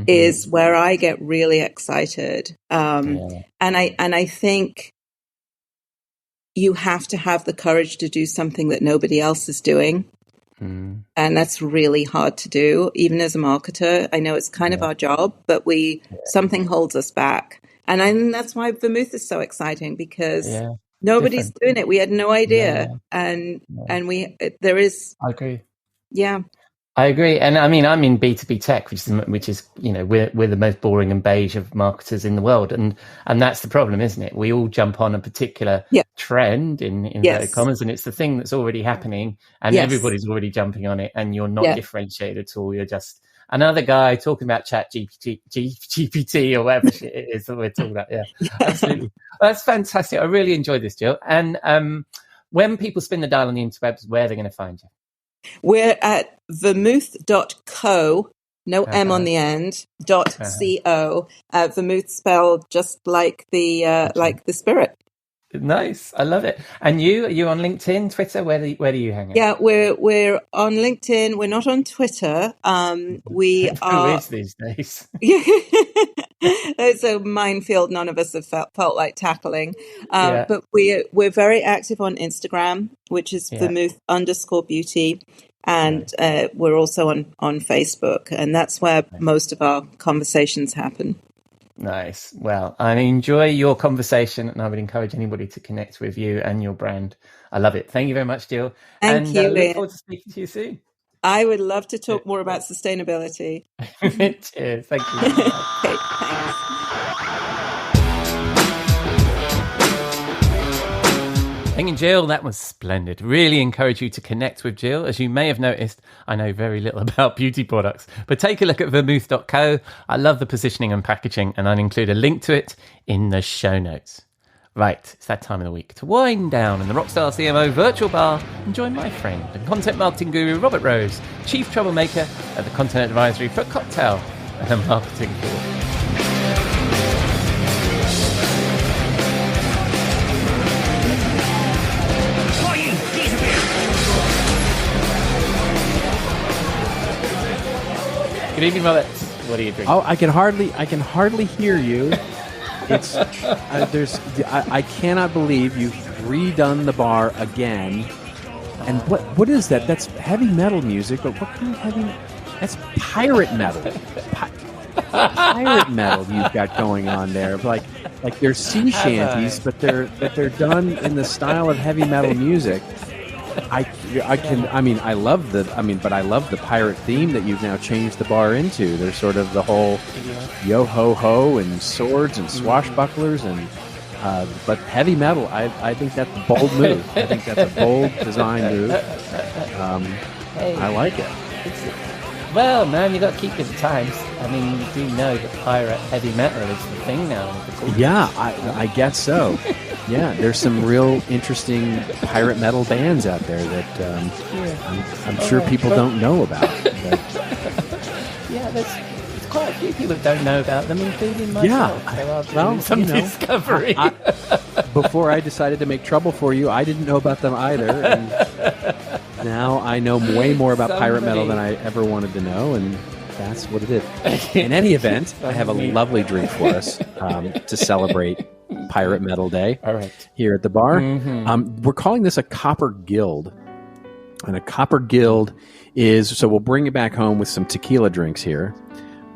is where I get really excited. And I think you have to have the courage to do something that nobody else is doing. And that's really hard to do, even as a marketer. I know it's kind of our job, but something holds us back. And I think that's why Vermouth is so exciting, because nobody's doing it. We had no idea. And there is. I agree. Yeah. I agree. And I mean, I'm in B2B tech, which is, you know, we're the most boring and beige of marketers in the world. And that's the problem, isn't it? We all jump on a particular trend in inverted commas, and it's the thing that's already happening, and everybody's already jumping on it, and you're not differentiated at all. You're just another guy talking about chat GPT or whatever shit it is that we're talking about. Yeah, absolutely. That's fantastic. I really enjoyed this, Jill. And when people spin the dial on the interwebs, where are they going to find you? We're at vermouth.co, no M on the end, .co. Vermouth spelled just like the spirit. Nice. I love it. And are you on LinkedIn, Twitter? Where do you hang out? Yeah, we're on LinkedIn. We're not on Twitter. We are. Who is these days? It's a minefield none of us have felt like tackling. But we're very active on Instagram, which is Vermouth_beauty. And we're also on Facebook. And that's where most of our conversations happen. Nice. Well, I enjoy your conversation, and I would encourage anybody to connect with you and your brand. I love it. Thank you very much, Jill. Thank you. Look forward to speaking to you soon. I would love to talk more about sustainability. Cheers. Thank you. Okay, thanks. Thank you, Jill. That was splendid. Really encourage you to connect with Jill. As you may have noticed, I know very little about beauty products, but take a look at vermouth.co. I love the positioning and packaging, and I'll include a link to it in the show notes. Right, it's that time of the week to wind down in the Rockstar CMO virtual bar and join my friend and content marketing guru Robert Rose, chief troublemaker at the Content Advisory for a cocktail and a marketing call. Good evening, Robert. What are you drinking? Oh, I can hardly hear you. It's I cannot believe you've redone the bar again. And what is that? That's heavy metal music, but what kind of heavy? That's pirate metal. Pirate metal you've got going on there. Like they're sea shanties, but they're done in the style of heavy metal music. I love the pirate theme that you've now changed the bar into. There's sort of the whole yo ho ho and swords and swashbucklers and but heavy metal. I think that's a bold move. I think that's a bold design move. I like it. Well, man, you got to keep with the times. I mean, you do know that pirate heavy metal is the thing now. Yeah, I guess so. Yeah, there's some real interesting pirate metal bands out there that I'm sure people don't know about. But... Yeah, there's quite a few people that don't know about them, including myself. Yeah, some discovery. Before I decided to make trouble for you, I didn't know about them either. And now I know way more about pirate metal than I ever wanted to know, and that's what it is. In any event, I have a lovely drink for us to celebrate Pirate Metal Day here at the bar. We're calling this a Copper Guild. And a Copper Guild is, so we'll bring it back home with some tequila drinks here.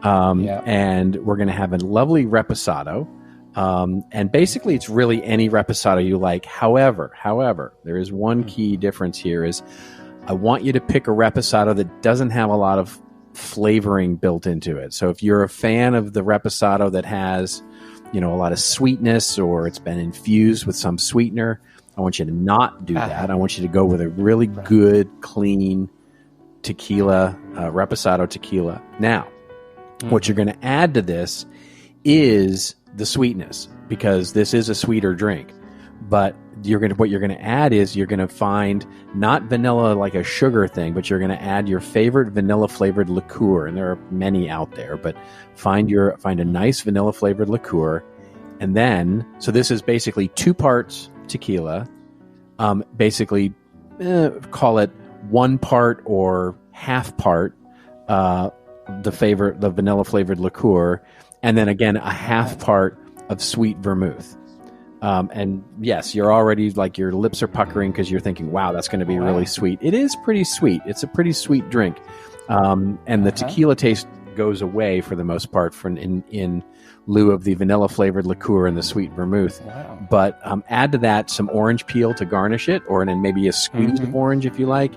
And we're going to have a lovely reposado And basically, it's really any reposado you like. However, there is one key difference here is I want you to pick a reposado that doesn't have a lot of flavoring built into it. So if you're a fan of the reposado that has, a lot of sweetness or it's been infused with some sweetener, I want you to not do that. I want you to go with a really good, clean tequila, reposado tequila. Now, what you're going to add to this is the sweetness, because this is a sweeter drink. But what you're going to add is you're going to find not vanilla like a sugar thing, but you're going to add your favorite vanilla flavored liqueur, and there are many out there. But find a nice vanilla flavored liqueur, and then so this is basically 2 parts tequila. Basically, call it 1 part or half part the vanilla flavored liqueur, and then again a half part of sweet vermouth. And yes, you're already your lips are puckering because you're thinking, wow, that's going to be really sweet. It is pretty sweet. It's a pretty sweet drink. And the tequila taste goes away for the most part in lieu of the vanilla flavored liqueur and the sweet vermouth. Wow. But add to that some orange peel to garnish it, or then maybe a squeeze of orange if you like.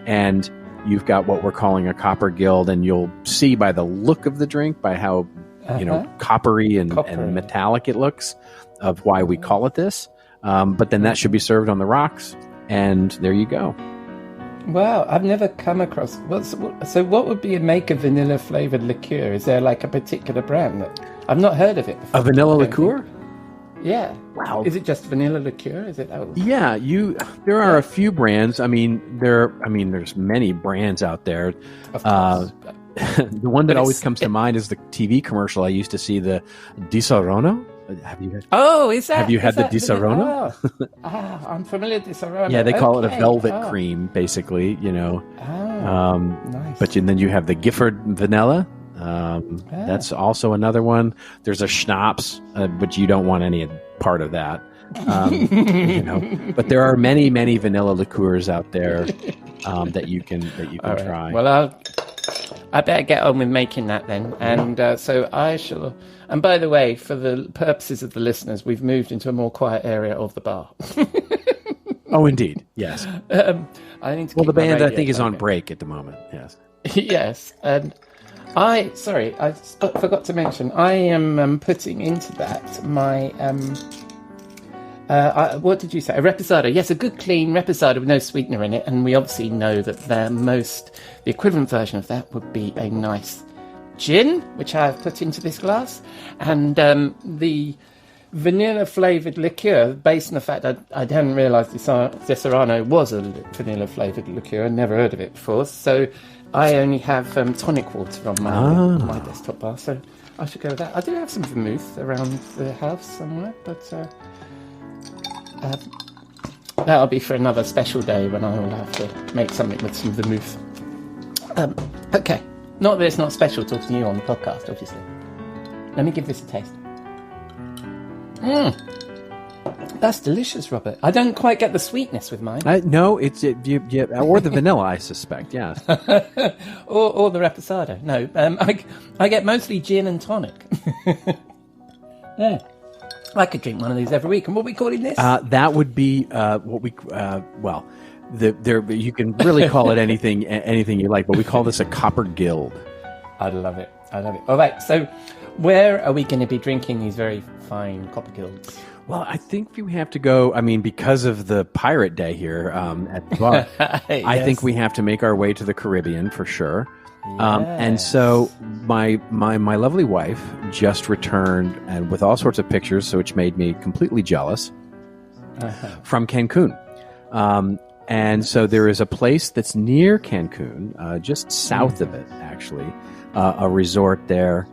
And you've got what we're calling a copper guild, and you'll see by the look of the drink, by how coppery and metallic it looks, of why we call it this. But then that should be served on the rocks, and there you go. Wow, I've never come across... So what would be a make a vanilla flavoured liqueur? Is there a particular brand that... I've not heard of it before. A vanilla liqueur? Yeah. Wow. Is it just vanilla liqueur? Is it? Yeah, there are a few brands. There's many brands out there. Of course. The one that always comes to mind is the TV commercial. I used to see the Di Saronno. Have you had? Oh, is that? Have you had the Di Saronno? I'm familiar with Di Saronno. Yeah, they call it a velvet cream, basically. Nice. But then you have the Gifford vanilla. That's also another one. There's a schnapps, but you don't want any part of that. But there are many, many vanilla liqueurs out there that you can try. Well, I better get on with making that then. And so I shall. And by the way, for the purposes of the listeners, we've moved into a more quiet area of the bar. Oh, indeed. Yes. I need to the band I think is on break at the moment. Yes. Yes. And I forgot to mention, I am putting into that my, what did you say? A reposado. Yes, a good clean reposado with no sweetener in it. And we obviously know that the equivalent version of that would be a nice gin, which I've put into this glass. And the vanilla flavoured liqueur, based on the fact that I hadn't realised Di Saronno was a vanilla flavoured liqueur. I'd never heard of it before. So I only have tonic water on my desktop bar, so I should go with that. I do have some vermouth around the house somewhere, but that'll be for another special day when I will have to make something with some vermouth. Okay. Not that it's not special talking to you on the podcast, obviously. Let me give this a taste. That's delicious, Robert. I don't quite get the sweetness with mine. No, or the vanilla, I suspect. Yes, or the reposado. No, I get mostly gin and tonic. Yeah, I could drink one of these every week. And what are we calling this? That would be what we. You can really call it anything you like, but we call this a copper guild. I love it. All right, so where are we going to be drinking these very fine copper guilds? Well, I think we have to go, because of the Pirate Day here at the bar, yes. I think we have to make our way to the Caribbean for sure. Yes. And so my lovely wife just returned and with all sorts of pictures, which made me completely jealous, from Cancun. And so there is a place that's near Cancun, just south of it, actually, a resort there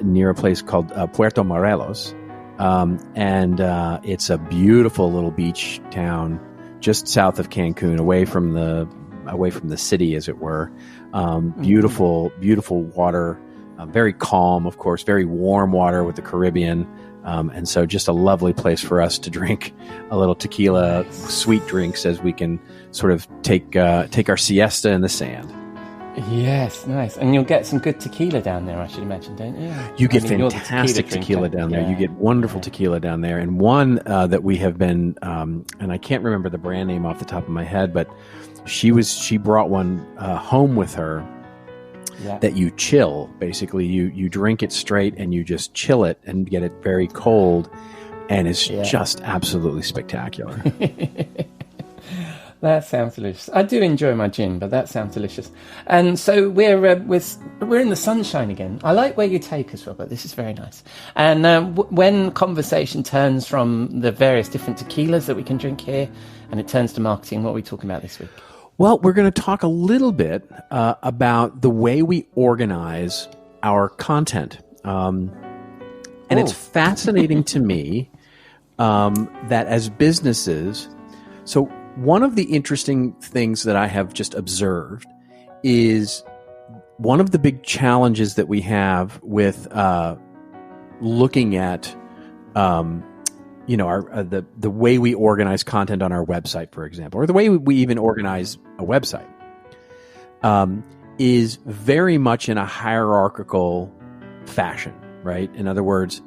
near a place called Puerto Morelos. And it's a beautiful little beach town just south of Cancun, away from the city, as it were. Beautiful water, very calm, of course, very warm water with the Caribbean. And so just a lovely place for us to drink a little tequila, sweet drinks as we can sort of take our siesta in the sand. Yes, nice. And you'll get some good tequila down there, I should imagine, don't you? You get fantastic tequila down there. You get wonderful tequila down there. And one that we have been, and I can't remember the brand name off the top of my head, but she brought one home with her that you chill. Basically, you drink it straight and you just chill it and get it very cold, and it's just absolutely spectacular. That sounds delicious. I do enjoy my gin, but that sounds delicious. And so we're in the sunshine again. I like where you take us, Robert. This is very nice. And when conversation turns from the various different tequilas that we can drink here, and it turns to marketing, what are we talking about this week? Well, we're going to talk a little bit about the way we organize our content. And it's fascinating to me that as businesses, so one of the interesting things that I have just observed is one of the big challenges that we have with looking at our the way we organize content on our website, for example, or the way we even organize a website, is very much in a hierarchical fashion, right? In other words,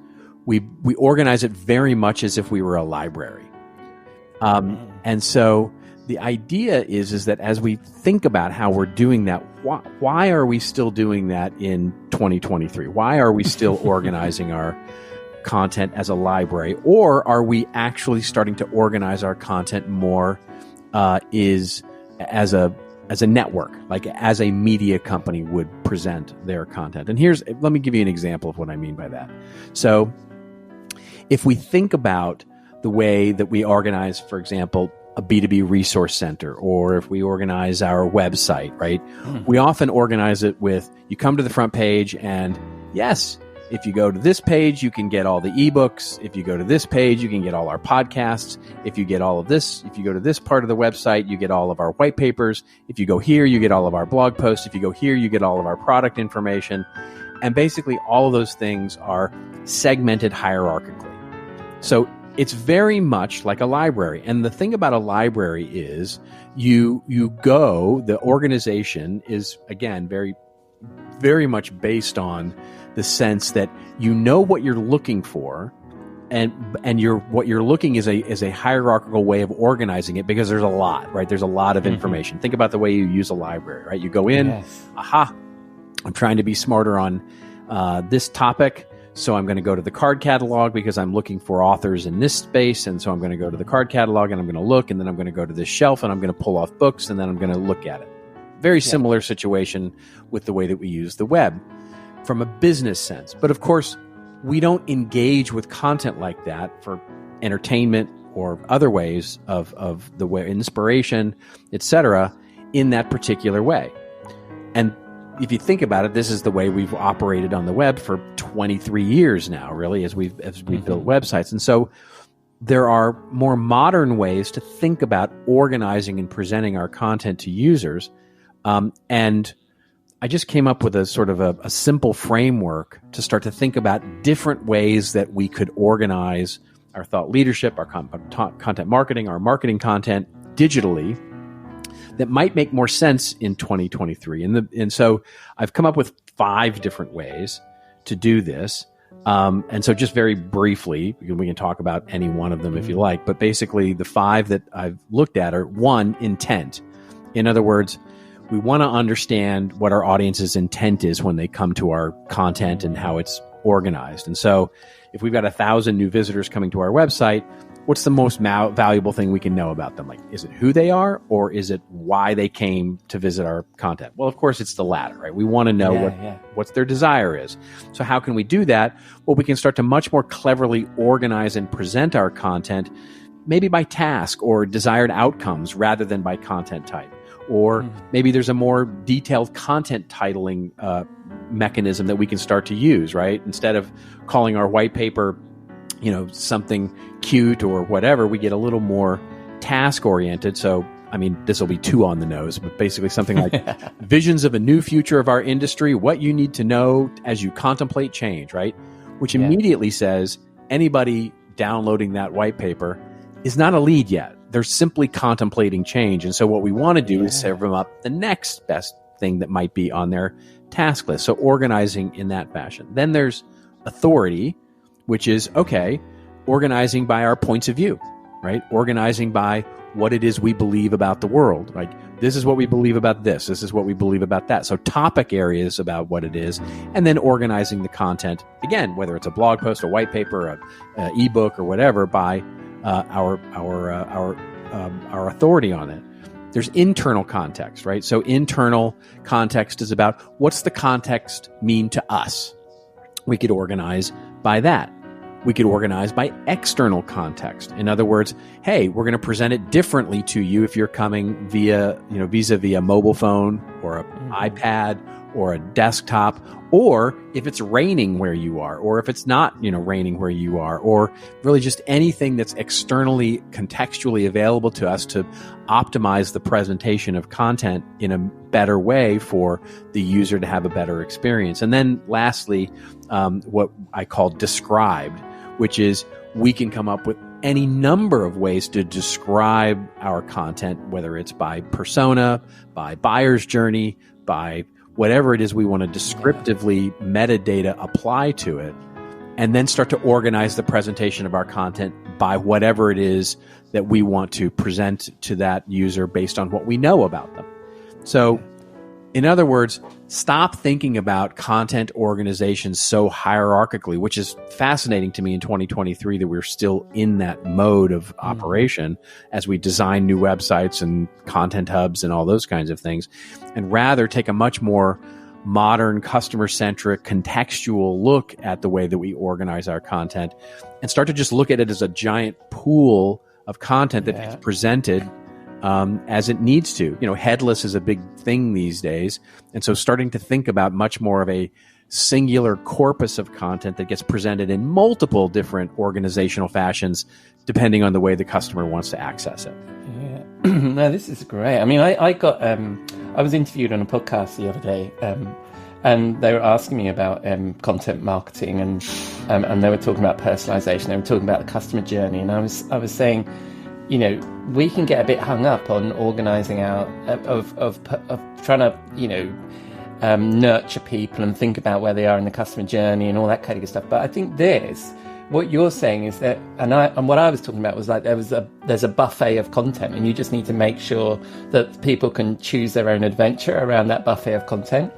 we organize it very much as if we were a library. And so the idea is that as we think about how we're doing that, why are we still doing that in 2023? Why are we still organizing our content as a library? Or are we actually starting to organize our content more as a network, like as a media company would present their content? And let me give you an example of what I mean by that. So if we think about the way that we organize, for example, a B2B resource center, or if we organize our website, right? We often organize it with, you come to the front page and yes, if you go to this page, you can get all the ebooks. If you go to this page, you can get all our podcasts. If you get all of this, if you go to this part of the website, you get all of our white papers. If you go here, you get all of our blog posts. If you go here, you get all of our product information. And basically all of those things are segmented hierarchically. So it's very much like a library. And the thing about a library is the organization is, again, very, very much based on the sense that you know what you're looking for, and what you're looking is a hierarchical way of organizing it, because there's a lot, right? There's a lot of information. Think about the way you use a library, right? You go in, I'm trying to be smarter on this topic. So I'm going to go to the card catalog because I'm looking for authors in this space. And so I'm going to go to the card catalog and I'm going to look, and then I'm going to go to this shelf and I'm going to pull off books, and then I'm going to look at it. Very similar situation with the way that we use the web from a business sense. But of course, we don't engage with content like that for entertainment or other ways of the way, inspiration, etc., in that particular way. And if you think about it, this is the way we've operated on the web for 23 years now, really, as we've built websites. And so there are more modern ways to think about organizing and presenting our content to users. And I just came up with a sort of a simple framework to start to think about different ways that we could organize our thought leadership, our content marketing, our marketing content digitally, that might make more sense in 2023. And so I've come up with 5 different ways to do this. And so just very briefly, we can talk about any one of them if you like, but basically the 5 that I've looked at are: 1, intent. In other words, we want to understand what our audience's intent is when they come to our content and how it's organized. And so if we've got 1,000 new visitors coming to our website, what's the most valuable thing we can know about them? Like, is it who they are, or is it why they came to visit our content? Well, of course, it's the latter, right? We want to know what their desire is. So how can we do that? Well, we can start to much more cleverly organize and present our content, maybe by task or desired outcomes rather than by content type. Or maybe there's a more detailed content titling mechanism that we can start to use, right? Instead of calling our white paper, something cute or whatever, we get a little more task oriented. So, I mean, this will be too on the nose, but basically something like visions of a new future of our industry, what you need to know as you contemplate change, right? Which immediately says anybody downloading that white paper is not a lead yet. They're simply contemplating change. And so what we want to do is serve them up the next best thing that might be on their task list. So organizing in that fashion. Then there's authority, which is, okay, organizing by our points of view, right? Organizing by what it is we believe about the world. Like, this is what we believe about this. This is what we believe about that. So topic areas about what it is, and then organizing the content, again, whether it's a blog post, a white paper, a ebook, or whatever, by our authority on it. There's internal context, right? So internal context is about, what's the context mean to us? We could organize by that. We could organize by external context. In other words, hey, we're going to present it differently to you if you're coming vis-a-vis a mobile phone or an iPad or a desktop, or if it's raining where you are, or if it's not, raining where you are, or really just anything that's externally, contextually available to us to optimize the presentation of content in a better way for the user to have a better experience. And then lastly, what I call described, which is we can come up with any number of ways to describe our content, whether it's by persona, by buyer's journey, by whatever it is we want to descriptively metadata apply to it, and then start to organize the presentation of our content by whatever it is that we want to present to that user based on what we know about them. So, in other words, stop thinking about content organization so hierarchically, which is fascinating to me in 2023 that we're still in that mode of operation as we design new websites and content hubs and all those kinds of things, and rather take a much more modern, customer-centric, contextual look at the way that we organize our content and start to just look at it as a giant pool of content that gets presented as it needs to. Headless is a big thing these days. And so starting to think about much more of a singular corpus of content that gets presented in multiple different organizational fashions, depending on the way the customer wants to access it. Yeah. No, this is great. I mean, I was interviewed on a podcast the other day, and they were asking me about content marketing, and they were talking about personalization. They were talking about the customer journey. And I was saying, we can get a bit hung up on organizing out of trying to, nurture people and think about where they are in the customer journey and all that kind of stuff. But I think what you're saying is that, and what I was talking about was like there's a buffet of content, and you just need to make sure that people can choose their own adventure around that buffet of content.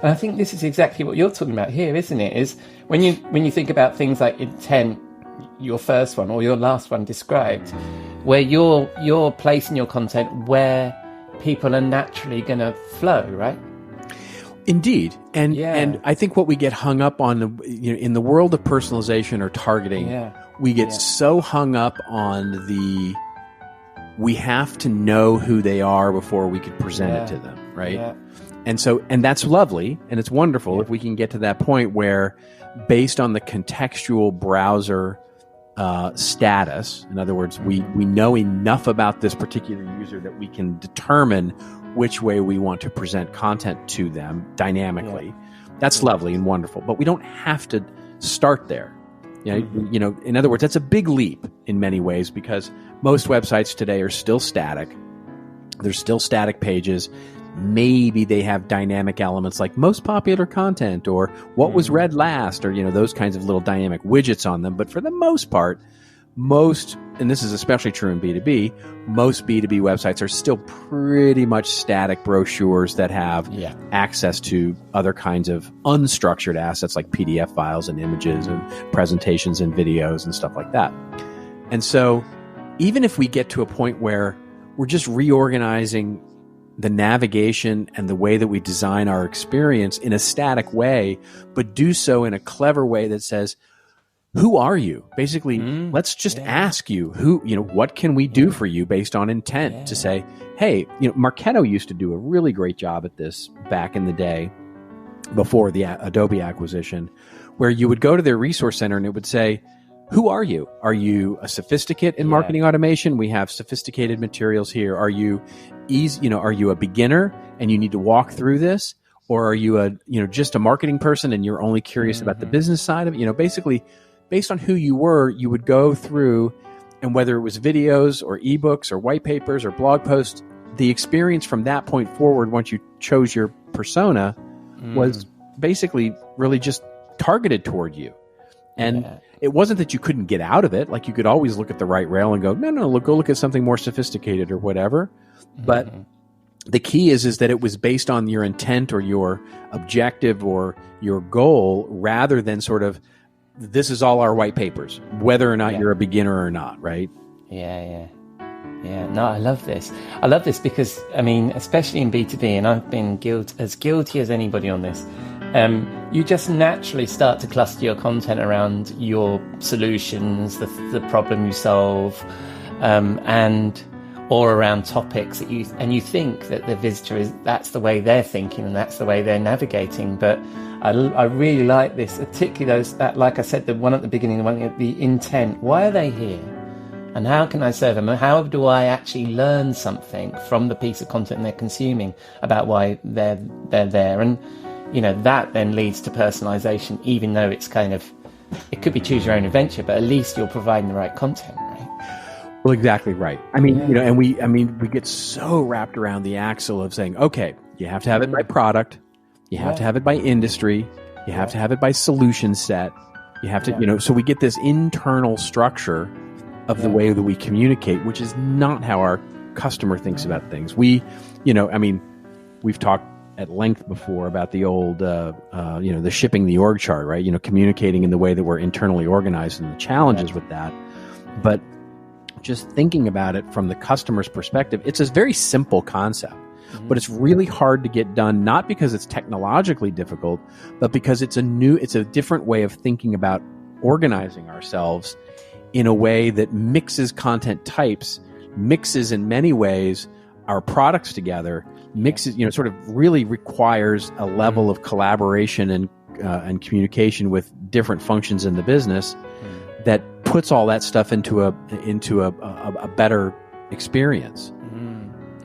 And I think this is exactly what you're talking about here, isn't it? Is when you think about things like intent, your first one or your last one described, where you're placing your content where people are naturally going to flow, right? Indeed. And I think what we get hung up on, in the world of personalization or targeting, we get so hung up on we have to know who they are before we could present it to them, right? Yeah. And that's lovely, and it's wonderful if we can get to that point where, based on the contextual browser status, in other words, we know enough about this particular user that we can determine which way we want to present content to them dynamically. That's lovely and wonderful, but we don't have to start there. In other words, that's a big leap in many ways, because most websites today are still static. There's still static pages. Maybe they have dynamic elements like most popular content or what was read last, or those kinds of little dynamic widgets on them. But for the most part, and this is especially true in B2B, most B2B websites are still pretty much static brochures that have access to other kinds of unstructured assets like PDF files and images and presentations and videos and stuff like that. And so even if we get to a point where we're just reorganizing the navigation and the way that we design our experience in a static way, but do so in a clever way that says, who are you? Basically, let's just ask you what can we do for you based on intent to say, hey, Marketo used to do a really great job at this back in the day before the Adobe acquisition, where you would go to their resource center and it would say, who are you? Are you a sophisticate in marketing automation? We have sophisticated materials here. Are you are you a beginner and you need to walk through this? Or are you just a marketing person and you're only curious about the business side of it? Basically, based on who you were, you would go through, and whether it was videos or ebooks or white papers or blog posts, the experience from that point forward, once you chose your persona was basically really just targeted toward you. And it wasn't that you couldn't get out of it. Like, you could always look at the right rail and go, no, go look at something more sophisticated or whatever. But the key is that it was based on your intent or your objective or your goal, rather than sort of, this is all our white papers, whether or not you're a beginner or not, right? Yeah. No, I love this. I love this because, I mean, especially in B2B, and I've been as guilty as anybody on this, you just naturally start to cluster your content around your solutions, the problem you solve, or around topics that you think that the visitor that's the way they're thinking and that's the way they're navigating. But I really like this, particularly that, like I said, the one at the beginning, the intent. Why are they here? And how can I serve them? How do I actually learn something from the piece of content they're consuming about why they're there? And, that then leads to personalization, even though it's it could be choose your own adventure, but at least you're providing the right content, right? Well, exactly right. I mean, and we get so wrapped around the axle of saying, okay, you have to have it by product. You have to have it by industry. You have to have it by solution set. You have to, so we get this internal structure of the way that we communicate, which is not how our customer thinks about things. We've talked at length before about the old, the shipping the org chart, right? Communicating in the way that we're internally organized and the challenges with that. But just thinking about it from the customer's perspective, it's a very simple concept, but it's really hard to get done, not because it's technologically difficult, but because it's a different way of thinking about organizing ourselves in a way that mixes content types, mixes in many ways our products together, mixes, sort of really requires a level of collaboration and communication with different functions in the business that puts all that stuff into a better experience.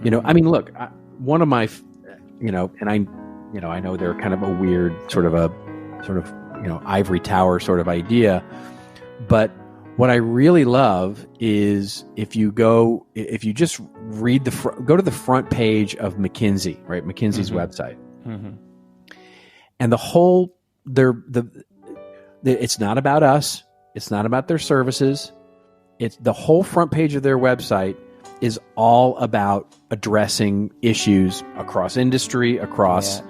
Look, one of my, and I know they're kind of a weird sort of ivory tower sort of idea, but what I really love is if you just read go to the front page of McKinsey, right? McKinsey's website, and the whole it's not about us. It's not about their services. It's the whole front page of their website is all about addressing issues across industry, across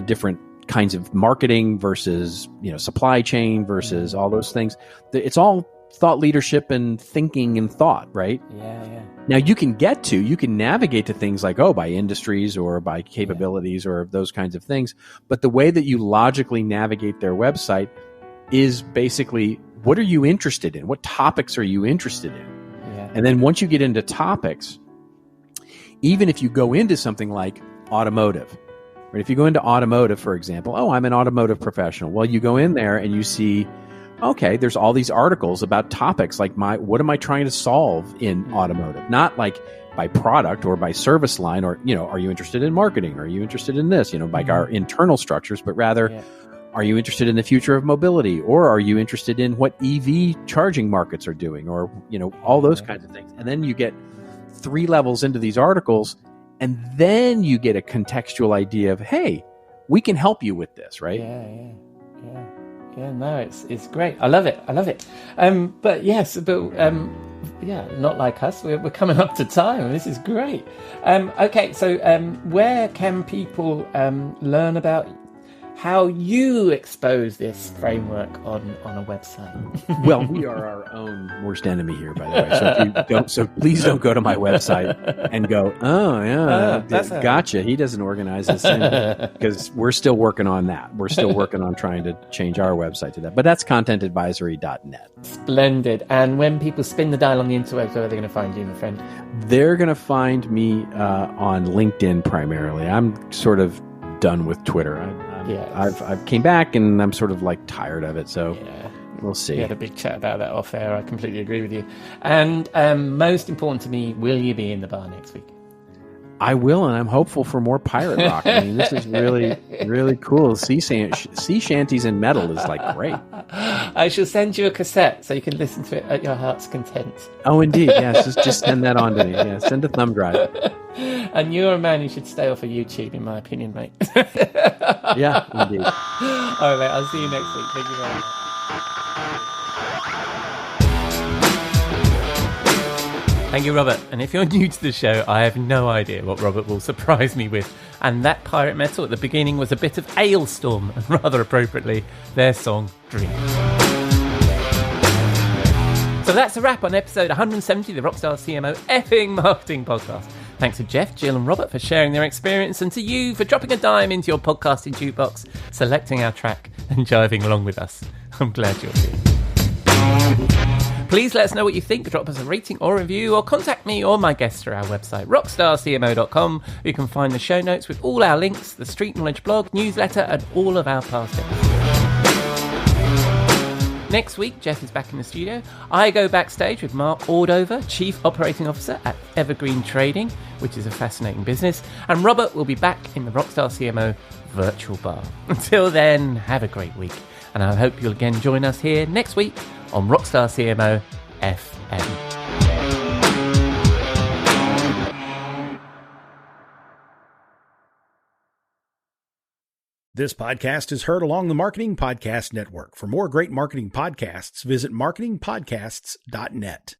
different kinds of marketing versus supply chain versus all those things. It's all thought leadership and thinking and thought, right? Yeah. Now you can navigate to things like, by industries or by capabilities or those kinds of things. But the way that you logically navigate their website is basically, what are you interested in? What topics are you interested in? Yeah. And then once you get into topics, even if you go into something like automotive, right? If you go into automotive, for example, I'm an automotive professional. Well, you go in there and you see, okay, there's all these articles about topics like what am I trying to solve in automotive? Not like by product or by service line or, are you interested in marketing? Are you interested in this? Like our internal structures, but rather, are you interested in the future of mobility? Or are you interested in what EV charging markets are doing? Or, all those kinds of things. And then you get 3 levels into these articles, and then you get a contextual idea of, hey, we can help you with this, right? Yeah, no, it's great. I love it. Not like us. We're coming up to time. This is great. Okay, so where can people learn about how you expose this framework on a website? Well, we are our own worst enemy here, by the way. So please don't go to my website and go, gotcha. He doesn't organize this thing, because we're still working on that. We're still working on trying to change our website to that. But that's contentadvisory.net. Splendid. And when people spin the dial on the interwebs, where are they going to find you, my friend? They're going to find me on LinkedIn primarily. I'm sort of done with Twitter. I've came back and I'm sort of like tired of it. So we'll see. We had a big chat about that off air. I completely agree with you. And most important to me, will you be in the bar next week? I will, and I'm hopeful for more pirate rock. I mean, this is really, really cool. Sea shanties and metal is like great. I shall send you a cassette so you can listen to it at your heart's content. Oh, indeed. Yes, just send that on to me. Yeah, send a thumb drive. And you're a man who should stay off of YouTube, in my opinion, mate. Yeah, indeed. All right, mate. I'll see you next week. Thank you very much. Thank you, Robert. And if you're new to the show, I have no idea what Robert will surprise me with. And that pirate metal at the beginning was a bit of Ailstorm, and rather appropriately, their song Dream. So that's a wrap on episode 170 of the Rockstar CMO effing marketing podcast. Thanks to Jeff, Jill and Robert for sharing their experience, and to you for dropping a dime into your podcasting jukebox, selecting our track and jiving along with us. I'm glad you're here. Please let us know what you think. Drop us a rating or review, or contact me or my guests through our website, rockstarcmo.com, where you can find the show notes with all our links, the Street Knowledge blog, newsletter, and all of our past episodes. Next week, Jeff is back in the studio. I go backstage with Mark Ordover, Chief Operating Officer at Evergreen Trading, which is a fascinating business. And Robert will be back in the Rockstar CMO virtual bar. Until then, have a great week. And I hope you'll again join us here next week on Rockstar CMO FM. This podcast is heard along the Marketing Podcast Network. For more great marketing podcasts, visit marketingpodcasts.net.